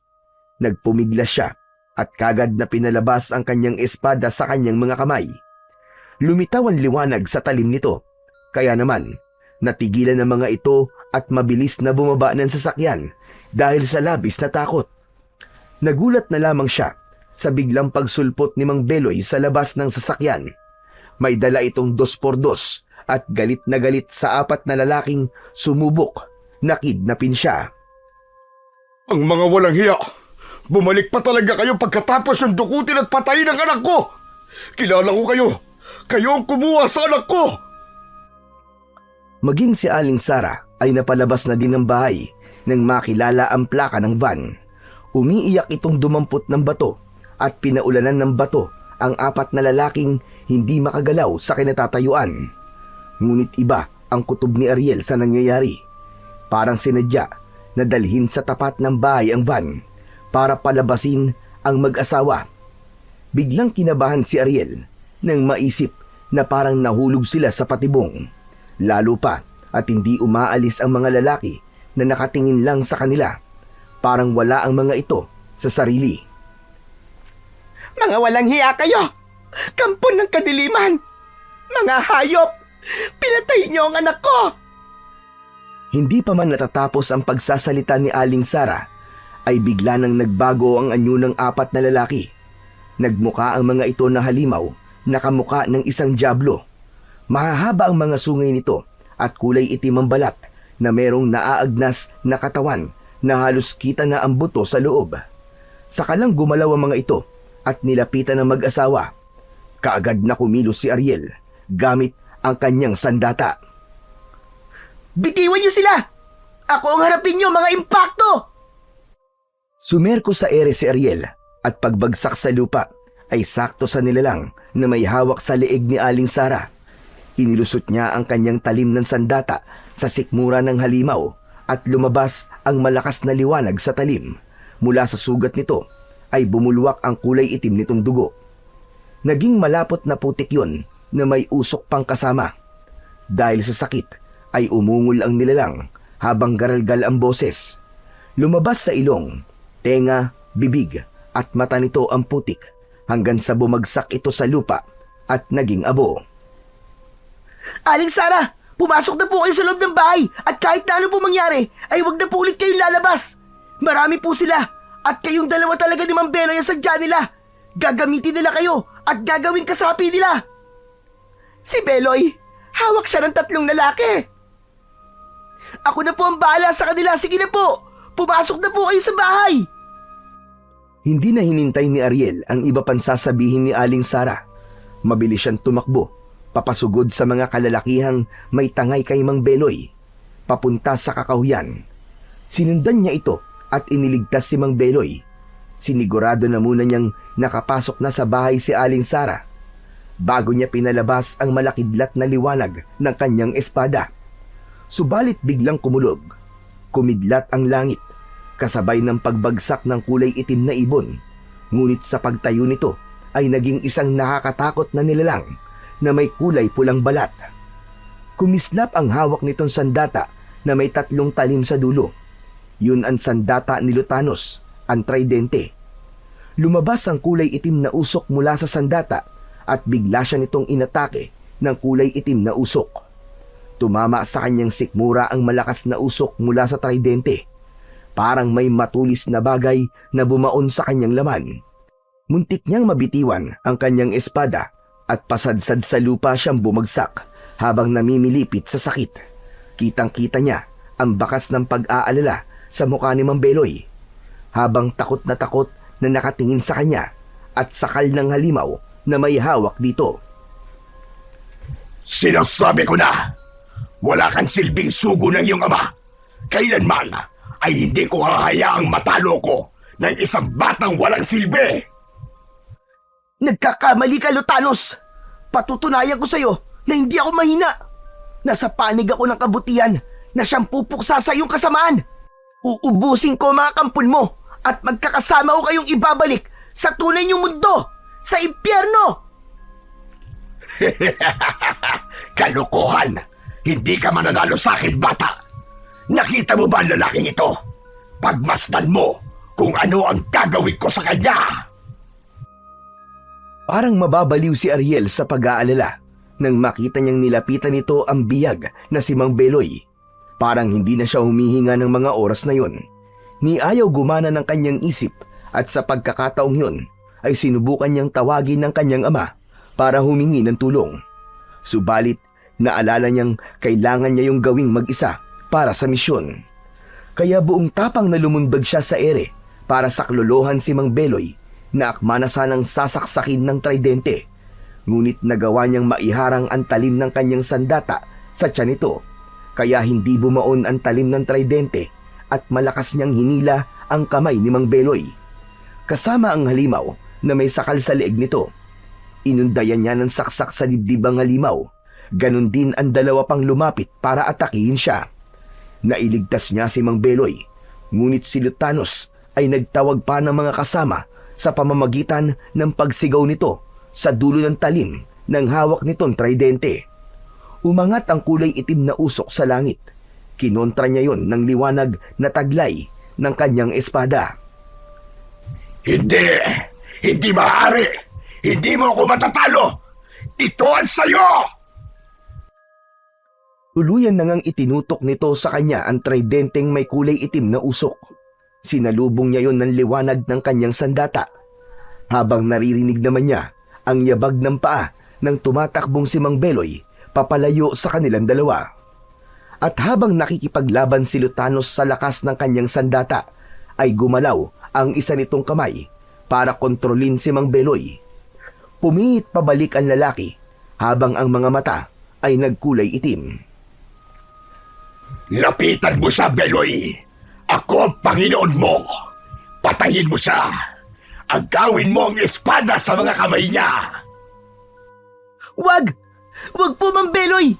Nagpumiglas siya at kagad na pinalabas ang kanyang espada sa kanyang mga kamay. Lumitaw ang liwanag sa talim nito, kaya naman natigilan ng mga ito at mabilis na bumaba ng sasakyan dahil sa labis na takot. Nagulat na lamang siya sa biglang pagsulpot ni Mang Beloy sa labas ng sasakyan. May dala itong 2x2 at galit na galit sa 4 na lalaking sumubok na kidnapin siya. Ang mga walang hiya! Bumalik pa talaga kayo pagkatapos ng dukutin at patayin ang anak ko! Kilala ko kayo! Kayo ang kumuha sa anak ko! Maging si Aling Sara ay napalabas na din ng bahay nang makilala ang plaka ng van. Umiiyak itong dumampot ng bato at pinaulanan ng bato ang 4 na lalaking hindi makagalaw sa kinatatayuan. Ngunit iba ang kutob ni Ariel sa nangyayari. Parang sinadya na dalhin sa tapat ng bahay ang van para palabasin ang mag-asawa. Biglang kinabahan si Ariel nang maisip na parang nahulog sila sa patibong. Lalo pa at hindi umaalis ang mga lalaki na nakatingin lang sa kanila. Parang wala ang mga ito sa sarili. Mga walang hiya kayo! Kampon ng kadiliman! Mga hayop! Pinatay niyo ang anak ko! Hindi pa man natatapos ang pagsasalita ni Aling Sara, ay bigla nang nagbago ang anyo ng 4 na lalaki. Nagmuka ang mga ito na halimaw, nakamuka ng isang dyablo. Mahahaba ang mga sungay nito at kulay itim ang balat na merong naaagnas na katawan na halos kita na ang buto sa loob. Sakalang gumalaw ang mga ito at nilapitan ng mag-asawa. Kaagad na kumilos si Ariel gamit ang kanyang sandata. Bitiwan niyo sila! Ako ang harapin niyo, mga impakto! Sumerko sa ere si Ariel at pagbagsak sa lupa ay sakto sa nilalang na may hawak sa leeg ni Aling Sara. Inilusot niya ang kanyang talim ng sandata sa sikmura ng halimaw at lumabas ang malakas na liwanag sa talim. Mula sa sugat nito ay bumulwak ang kulay itim nitong dugo. Naging malapot na putik yun na may usok pang kasama. Dahil sa sakit ay umungol ang nilalang habang garalgal ang boses. Lumabas sa ilong, tenga, bibig at mata nito ang putik hanggang sa bumagsak ito sa lupa at naging abo. Aling Sara, pumasok na po kayo sa loob ng bahay at kahit na ano po mangyari ay wag na po ulit kayong lalabas. Marami po sila at kayong dalawa talaga ni Mang Beloy ang sadya nila. Gagamitin nila kayo at gagawin kasapi nila. Si Beloy, hawak siya ng 3 lalaki. Ako na po ang bahala sa kanila. Sige na po, pumasok na po kayo sa bahay. Hindi na hinintay ni Ariel ang iba pang sasabihin ni Aling Sara. Mabilis siyang tumakbo, papasugod sa mga kalalakihang may tangay kay Mang Beloy, papunta sa kakahuyan. Sinundan niya ito at iniligtas si Mang Beloy. Sinigurado na muna niyang nakapasok na sa bahay si Aling Sara bago niya pinalabas ang malakidlat na liwanag ng kanyang espada. Subalit biglang kumulog. Kumidlat ang langit kasabay ng pagbagsak ng kulay itim na ibon. Ngunit sa pagtayo nito ay naging isang nakakatakot na nilalang na may kulay pulang balat. Kumislap ang hawak nitong sandata na may 3 talim sa dulo. Yun ang sandata ni Lutanos, ang tridente. Lumabas ang kulay itim na usok mula sa sandata at bigla siya nitong inatake ng kulay itim na usok. Tumama sa kanyang sikmura ang malakas na usok mula sa tridente. Parang may matulis na bagay na bumaon sa kanyang laman. Muntik niyang mabitiwan ang kanyang espada at pasadsad sa lupa siyang bumagsak habang namimilipit sa sakit. Kitang-kita niya ang bakas ng pag-aalala sa mukha ni Mang Beloy habang takot na nakatingin sa kanya at sakal ng halimaw na may hawak dito. Sinasabi ko na, wala kang silbing sugo ng iyong ama. Kailanman ay hindi ko hahayaang matalo ko ng isang batang walang silbi. Nagkakamali ka, Lutanos. Patutunayan ko sa'yo na hindi ako mahina. Nasa panig ako ng kabutihan na siyang pupuksa sa iyong kasamaan. Uubusin ko mga kampon mo at magkakasama ko kayong ibabalik sa tunay niyong mundo, sa impyerno. Kalokohan! Hindi ka mananalo sa akin, bata. Nakita mo ba ang lalaking ito? Pagmasdan mo kung ano ang gagawin ko sa kanya. Parang mababaliw si Ariel sa pag-aalala nang makita niyang nilapitan nito ang biyag na si Mang Beloy. Parang hindi na siya humihinga ng mga oras na yun. Ni ayaw gumana ng kanyang isip at sa pagkakataong yun ay sinubukan niyang tawagin ng kanyang ama para humingi ng tulong. Subalit naalala niyang kailangan niya yung gawing mag-isa para sa misyon. Kaya buong tapang na lumundag siya sa ere para saklolohan si Mang Beloy na akma na sanang sasaksakin ng tridente. Ngunit nagawa niyang maiharang ang talim ng kanyang sandata sa tiyan nito. Kaya hindi bumaon ang talim ng tridente at malakas niyang hinila ang kamay ni Mang Beloy. Kasama ang halimaw na may sakal sa leeg nito. Inundayan niya ng saksak sa dibdib ang halimaw. Ganon din ang dalawa pang lumapit para atakihin siya. Nailigtas niya si Mang Beloy, ngunit si Lutanos ay nagtawag pa ng mga kasama sa pamamagitan ng pagsigaw nito sa dulo ng talim ng hawak nitong tridente. Umangat ang kulay itim na usok sa langit. Kinontra niya yon ng liwanag na taglay ng kanyang espada. Hindi! Hindi maaari! Hindi mo ako matatalo! Ito ang sayo! Tuluyan na ngang itinutok nito sa kanya ang tridenteng may kulay itim na usok. Sinalubong niya yon ng liwanag ng kanyang sandata. Habang naririnig naman niya ang yabag ng paa ng tumatakbong si Mang Beloy papalayo sa kanilang dalawa. At habang nakikipaglaban si Lutanos sa lakas ng kanyang sandata, ay gumalaw ang isa nitong kamay para kontrolin si Mang Beloy. Pumihit pabalik ang lalaki habang ang mga mata ay nagkulay itim. Lapitan mo sa Beloy! Ako ang Panginoon mo! Patayin mo siya! Agawin mo ang espada sa mga kamay niya! Wag! Wag po, Mang Beloy!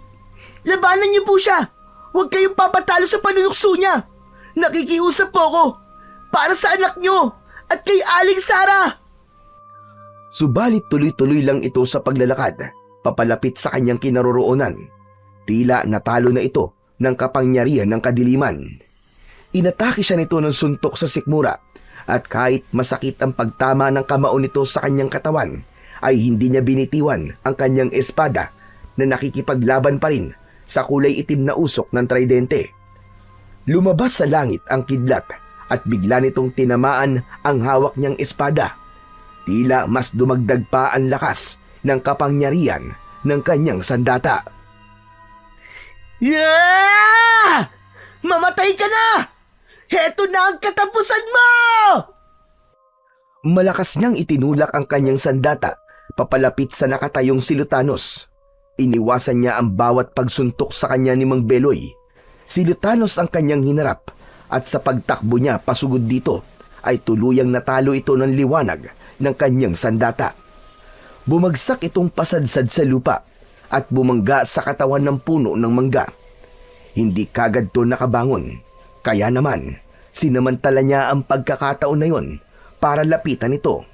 Labanan niyo po siya! Huwag kayong papatalo sa panunukso niya! Nakikiusap po ako para sa anak niyo at kay Aling Sara! Subalit tuloy-tuloy lang ito sa paglalakad, papalapit sa kanyang kinaroroonan. Tila natalo na ito ng kapangyarihan ng kadiliman. Inatake siya nito ng suntok sa sikmura at kahit masakit ang pagtama ng kamao nito sa kanyang katawan, ay hindi niya binitiwan ang kanyang espada na nakikipaglaban pa rin sa kulay itim na usok ng tridente. Lumabas sa langit ang kidlat at bigla nitong tinamaan ang hawak niyang espada. Tila mas dumagdag pa ang lakas ng kapangyarihan ng kanyang sandata. Yeah! Mamatay ka na! Heto na ang katapusan mo! Malakas niyang itinulak ang kanyang sandata papalapit sa nakatayong si Lutanos. Iniwasan niya ang bawat pagsuntok sa kanya ni Mang Beloy. Si Lutanos ang kanyang hinarap at sa pagtakbo niya pasugod dito ay tuluyang natalo ito ng liwanag ng kanyang sandata. Bumagsak itong pasadsad sa lupa at bumangga sa katawan ng puno ng mangga. Hindi kagad to nakabangon, kaya naman sinamantala niya ang pagkakataon na yon para lapitan ito.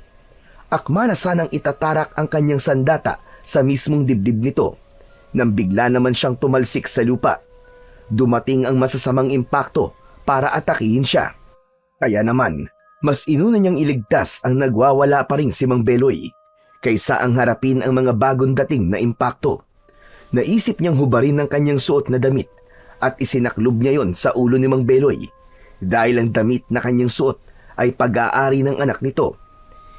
Akma na sanang itatarak ang kanyang sandata sa mismong dibdib nito nang bigla naman siyang tumalsik sa lupa. Dumating ang masasamang impakto para atakihin siya. Kaya naman, mas inuna niyang iligtas ang nagwawala pa rin si Mang Beloy kaysa ang harapin ang mga bagong dating na impakto. Naisip niyang hubarin ang kanyang suot na damit at isinaklob niya yon sa ulo ni Mang Beloy dahil ang damit na kanyang suot ay pag-aari ng anak nito.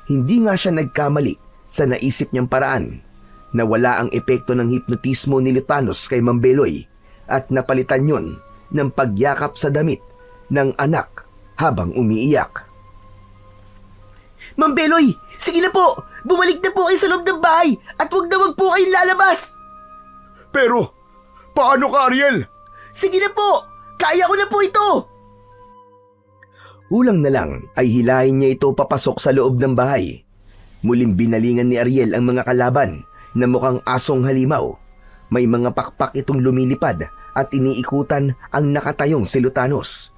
Hindi nga siya nagkamali sa naisip niyang paraan. Nawala ang epekto ng hipnotismo ni Lutanos kay Mang Beloy at napalitan yon ng pagyakap sa damit ng anak habang umiiyak. Mang Beloy, sige na po! Bumalik na po kayo sa loob ng bahay at wag po kayong lalabas! Pero, paano ka, Ariel? Sige na po! Kaya ko na po ito! Ulang na lang ay hilahin niya ito papasok sa loob ng bahay. Muling binalingan ni Ariel ang mga kalaban na mukhang asong halimaw. May mga pakpak itong lumilipad at iniikutan ang nakatayong si Lutanos.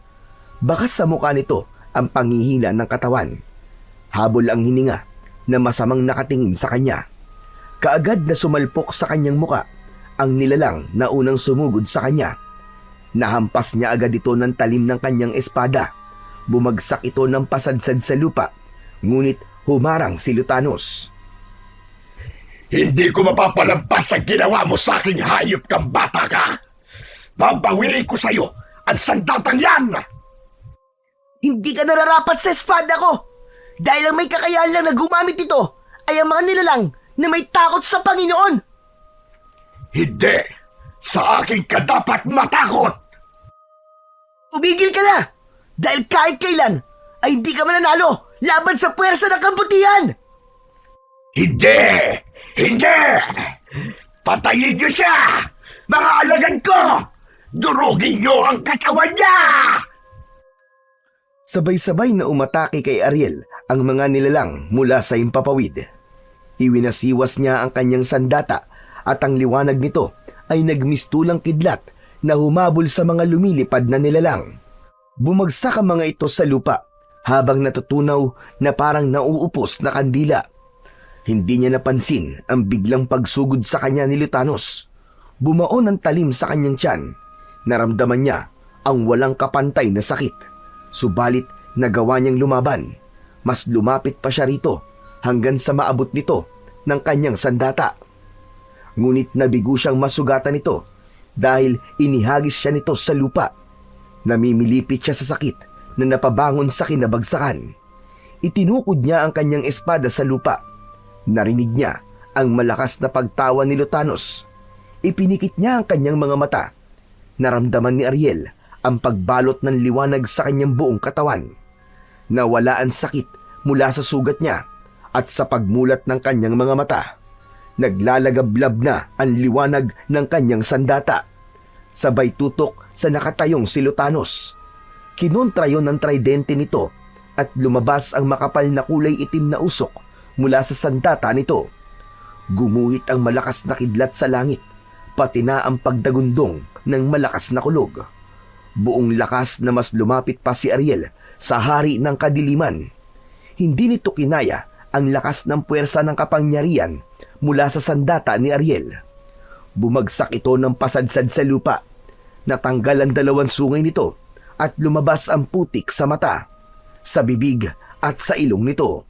Bakas sa mukha nito ang panghihina ng katawan. Habol ang hininga na masamang nakatingin sa kanya. Kaagad na sumalpok sa kanyang muka ang nilalang na unang sumugod sa kanya. Nahampas niya agad ito ng talim ng kanyang espada. Bumagsak ito ng pasadsad sa lupa, ngunit humarang si Lutanos. Hindi ko mapapalampas ang ginawa mo sa aking hayop kang bata ka! Babawiin ko sa'yo ang sandatang yan! Hindi ka nararapat sa espada ko! Dahil ang may kakayahan lang na gumamit ito ay ang mga nilalang na may takot sa Panginoon! Hindi! Sa akin ka dapat matakot! Tumigil ka na! Dahil kahit kailan ay hindi ka mananalo laban sa puwersa ng kabutihan! Hindi! Hindi! Patayin niyo siya! Mga alagad ko! Durugin niyo ang katawan niya! Sabay-sabay na umatake kay Ariel ang mga nilalang mula sa himpapawid. Iwinasiwas niya ang kanyang sandata at ang liwanag nito ay nagmistulang kidlat na humabol sa mga lumilipad na nilalang. Bumagsak ang mga ito sa lupa habang natutunaw na parang nauupos na kandila. Hindi niya napansin ang biglang pagsugod sa kanya ni Lutanos. Bumaon ang talim sa kanyang tiyan. Naramdaman niya ang walang kapantay na sakit. Subalit nagawa niyang lumaban. Mas lumapit pa siya rito hanggang sa maabot nito ng kanyang sandata. Ngunit nabigo siyang masugatan nito dahil inihagis siya nito sa lupa. Namimilipit siya sa sakit na napabangon sa kinabagsakan. Itinukod niya ang kanyang espada sa lupa. Narinig niya ang malakas na pagtawa ni Lutanos. Ipinikit niya ang kanyang mga mata. Naramdaman ni Ariel ang pagbalot ng liwanag sa kanyang buong katawan. Nawala ang sakit mula sa sugat niya at sa pagmulat ng kanyang mga mata. Naglalagablab na ang liwanag ng kanyang sandata. Sabay tutok sa nakatayong si Lutanos. Kinontra yon ng tridente nito at lumabas ang makapal na kulay itim na usok mula sa sandata nito. Gumuhit ang malakas na kidlat sa langit, pati na ang pagdagundong ng malakas na kulog. Buong lakas na mas lumapit pa si Ariel sa hari ng kadiliman. Hindi nito kinaya ang lakas ng puwersa ng kapangyarihan mula sa sandata ni Ariel. Bumagsak ito ng pasadsad sa lupa. Natanggal ang dalawang sungay nito at lumabas ang putik sa mata, sa bibig at sa ilong nito.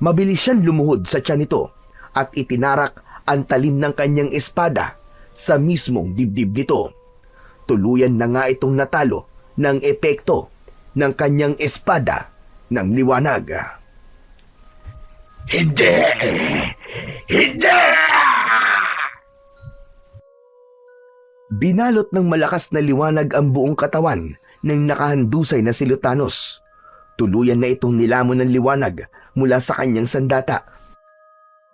Mabilis siyang lumuhod sa tiyan nito at itinarak ang talim ng kanyang espada sa mismong dibdib nito. Tuluyan na nga itong natalo ng epekto ng kanyang espada ng liwanag. Hindi! Hindi! Binalot ng malakas na liwanag ang buong katawan ng nakahandusay na si Lutanos. Tuluyan na itong nilamon ng liwanag mula sa kanyang sandata.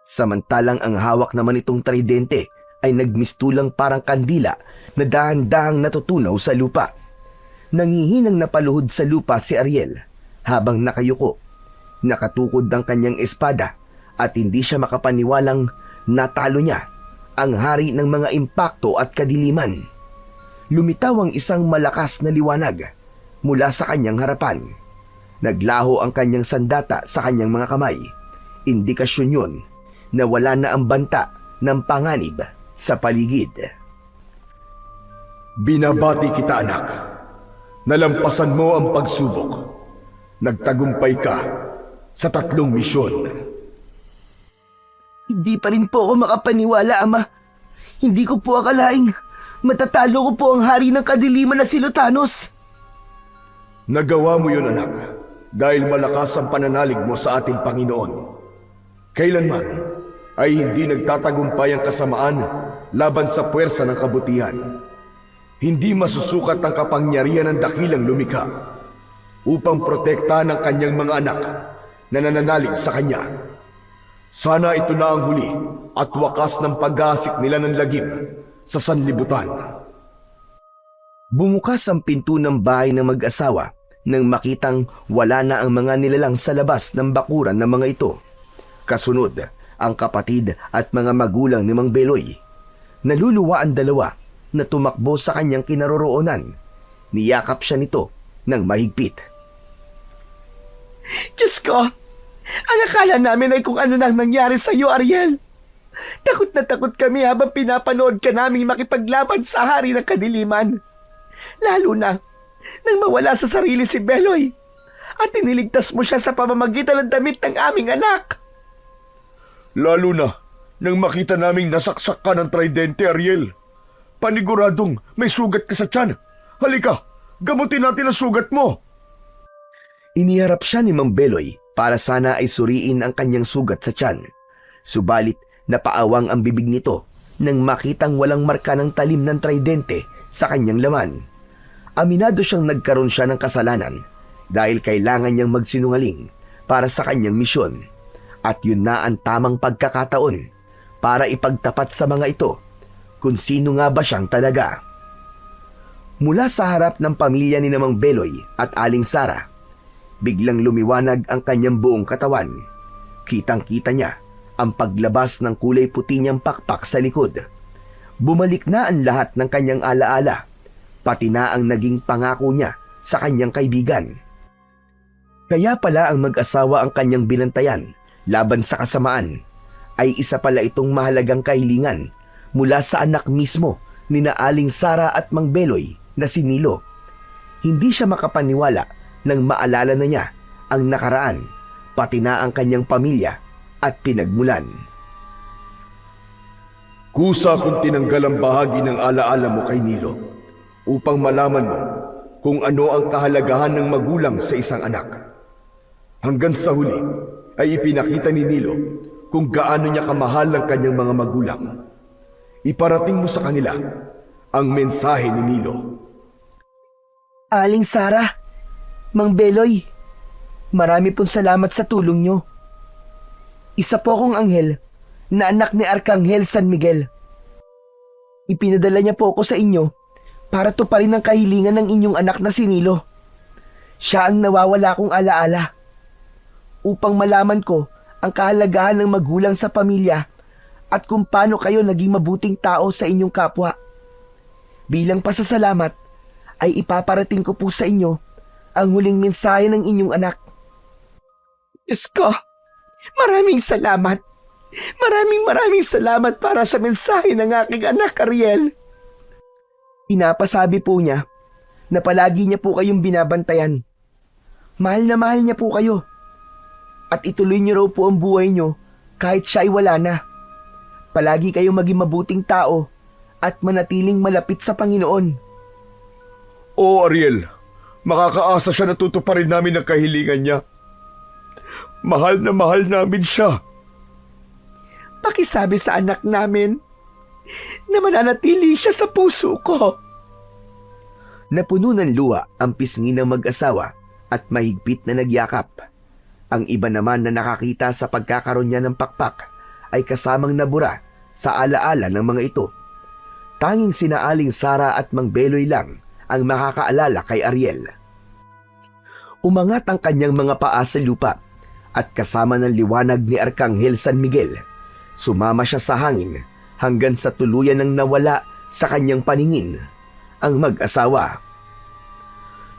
Samantalang ang hawak naman itong tridente ay nagmistulang parang kandila na dahan-dahang natutunaw sa lupa. Nangihinang napaluhod sa lupa si Ariel habang nakayuko. Nakatukod ang kanyang espada at hindi siya makapaniwalang natalo niya ang hari ng mga impakto at kadiliman. Lumitaw ang isang malakas na liwanag mula sa kanyang harapan. Naglaho ang kanyang sandata sa kanyang mga kamay. Indikasyon yun na wala na ang banta ng panganib sa paligid. Binabati kita, anak. Nalampasan mo ang pagsubok. Nagtagumpay ka sa 3 misyon. Hindi pa rin po ako makapaniwala, Ama. Hindi ko po akalaing matatalo ko po ang hari ng kadiliman na si Lutanos. Nagawa mo yun, anak, dahil malakas ang pananalig mo sa ating Panginoon. Kailanman ay hindi nagtatagumpay ang kasamaan laban sa puwersa ng kabutihan. Hindi masusukat ang kapangyarihan ng dakilang lumikha upang protektahan ang kanyang mga anak na nananalig sa kanya. Sana ito na ang huli at wakas ng pag-aasik nila ng lagim sa sanlibutan. Bumukas ang pinto ng bahay ng mag-asawa nang makitang wala na ang mga nilalang sa labas ng bakuran ng mga ito. Kasunod, ang kapatid at mga magulang ni Mang Beloy. Naluluwa ang dalawa na tumakbo sa kanyang kinaroroonan. Niyakap siya nito ng mahigpit. Diyos ko! Ang akala namin ay kung ano nang nangyari sa iyo, Ariel. Takot na takot kami habang pinapanood ka naming makipaglaban sa hari ng kadiliman. Lalo na nang mawala sa sarili si Beloy at iniligtas mo siya sa pamamagitan ng damit ng aming anak. Lalo na nang makita naming nasaksak ka ng tridente, Ariel. Paniguradong may sugat ka sa tiyan. Halika, gamutin natin ang sugat mo. Iniharap siya ni Mang Beloy para sana ay suriin ang kanyang sugat sa tiyan. Subalit napaawang ang bibig nito nang makitang walang marka ng talim ng tridente sa kanyang laman. Aminado siyang nagkaroon siya ng kasalanan dahil kailangan niyang magsinungaling para sa kanyang misyon. At yun na ang tamang pagkakataon para ipagtapat sa mga ito kung sino nga ba siyang talaga. Mula sa harap ng pamilya ni Mang Beloy at Aling Sara, biglang lumiwanag ang kanyang buong katawan. Kitang-kita niya ang paglabas ng kulay puti niyang pakpak sa likod. Bumalik na ang lahat ng kanyang alaala, pati na ang naging pangako niya sa kanyang kaibigan. Kaya pala ang mag-asawa ang kanyang binantayan laban sa kasamaan, ay isa pala itong mahalagang kahilingan mula sa anak mismo ni na Aling Sara at Mang Beloy na si Nilo. Hindi siya makapaniwala nang maalala na niya ang nakaraan, pati na ang kanyang pamilya at pinagmulan. Kusa kong tinanggal ang bahagi ng alaala mo kay Nilo upang malaman mo kung ano ang kahalagahan ng magulang sa isang anak. Hanggang sa huli ay ipinakita ni Nilo kung gaano niya kamahal ang kanyang mga magulang. Iparating mo sa kanila ang mensahe ni Nilo. Aling Sara, Mang Beloy, marami pong salamat sa tulong nyo. Isa po akong anghel na anak ni Arkanghel San Miguel. Ipinadala niya po ako sa inyo para tuparin ang kahilingan ng inyong anak na si Nilo. Siya ang nawawala kong alaala. Upang malaman ko ang kahalagahan ng magulang sa pamilya at kung paano kayo naging mabuting tao sa inyong kapwa. Bilang pasasalamat ay ipaparating ko po sa inyo ang huling mensahe ng inyong anak. Diyos ko, maraming salamat. Maraming salamat para sa mensahe ng aking anak, Ariel. Pinapasabi po niya na palagi niya po kayong binabantayan. Mahal na mahal niya po kayo. At ituloy niyo raw po ang buhay niyo kahit siya ay wala na. Palagi kayong maging mabuting tao at manatiling malapit sa Panginoon. Oo, Ariel, makakaasa siya na tutuparin namin ang kahilingan niya. Mahal na mahal namin siya. Pakisabi sa anak namin na mananatili siya sa puso ko. Napuno ng luha ang pisngi ng mag-asawa at mahigpit na nagyakap. Ang iba naman na nakakita sa pagkakaroon niya ng pakpak ay kasamang nabura sa alaala ng mga ito. Tanging sina Aling Sara at Mang Beloy lang ang makakaalala kay Ariel. Umangat ang kanyang mga paa sa lupa at kasama ng liwanag ni Arkanghel San Miguel, sumama siya sa hangin hanggang sa tuluyan ng nawala sa kanyang paningin ang mag-asawa.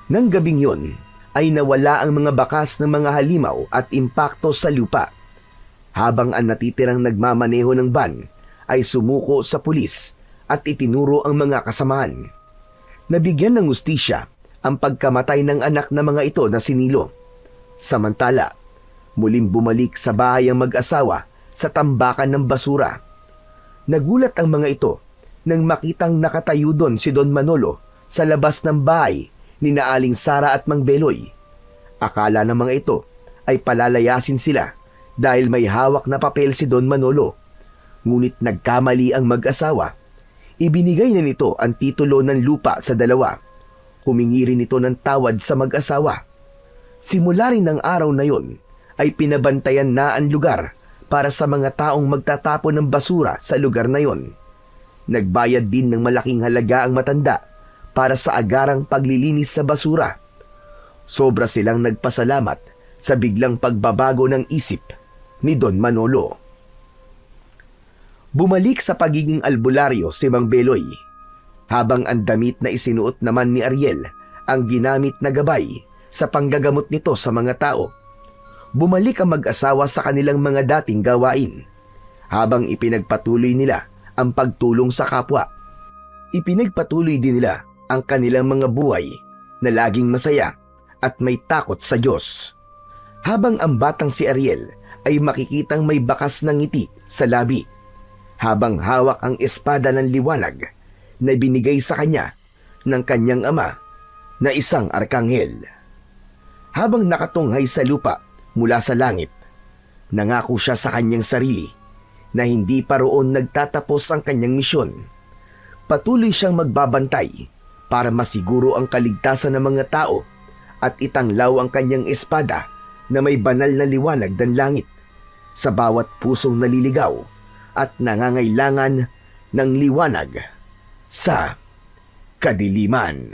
Nang gabing yon, ay nawala ang mga bakas ng mga halimaw at impakto sa lupa, habang ang natitirang nagmamaneho ng van ay sumuko sa pulis at itinuro ang mga kasamahan. Nabigyan ng hustisya ang pagkamatay ng anak na mga ito na si Nilo. Samantala, muling bumalik sa bahay ang mag-asawa sa tambakan ng basura. Nagulat ang mga ito nang makitang nakatayo doon si Don Manolo sa labas ng bahay ni na Aling Sara at Mang Beloy. Akala ng mga ito ay palalayasin sila dahil may hawak na papel si Don Manolo. Ngunit nagkamali ang mag-asawa. Ibinigay na nito ang titulo ng lupa sa dalawa. Humingi rin ito ng tawad sa mag-asawa. Simula rin ng araw na yon ay pinabantayan na ang lugar para sa mga taong magtatapon ng basura sa lugar na yon. Nagbayad din ng malaking halaga ang matanda para sa agarang paglilinis sa basura. Sobra silang nagpasalamat sa biglang pagbabago ng isip ni Don Manolo. Bumalik sa pagiging albularyo si Mang Beloy, habang ang damit na isinuot naman ni Ariel ang ginamit na gabay sa panggagamot nito sa mga tao. Bumalik ang mag-asawa sa kanilang mga dating gawain, habang ipinagpatuloy nila ang pagtulong sa kapwa. Ipinagpatuloy din nila ang kanilang mga buhay na laging masaya at may takot sa Diyos. Habang ang batang si Ariel ay makikitang may bakas ng ngiti sa labi, habang hawak ang espada ng liwanag na binigay sa kanya ng kanyang ama na isang arkanghel. Habang nakatunghay sa lupa mula sa langit, nangako siya sa kanyang sarili na hindi pa roon nagtatapos ang kanyang misyon. Patuloy siyang magbabantay para masiguro ang kaligtasan ng mga tao at itanglaw ang kanyang espada na may banal na liwanag ng langit sa bawat pusong naliligaw at nangangailangan ng liwanag sa kadiliman.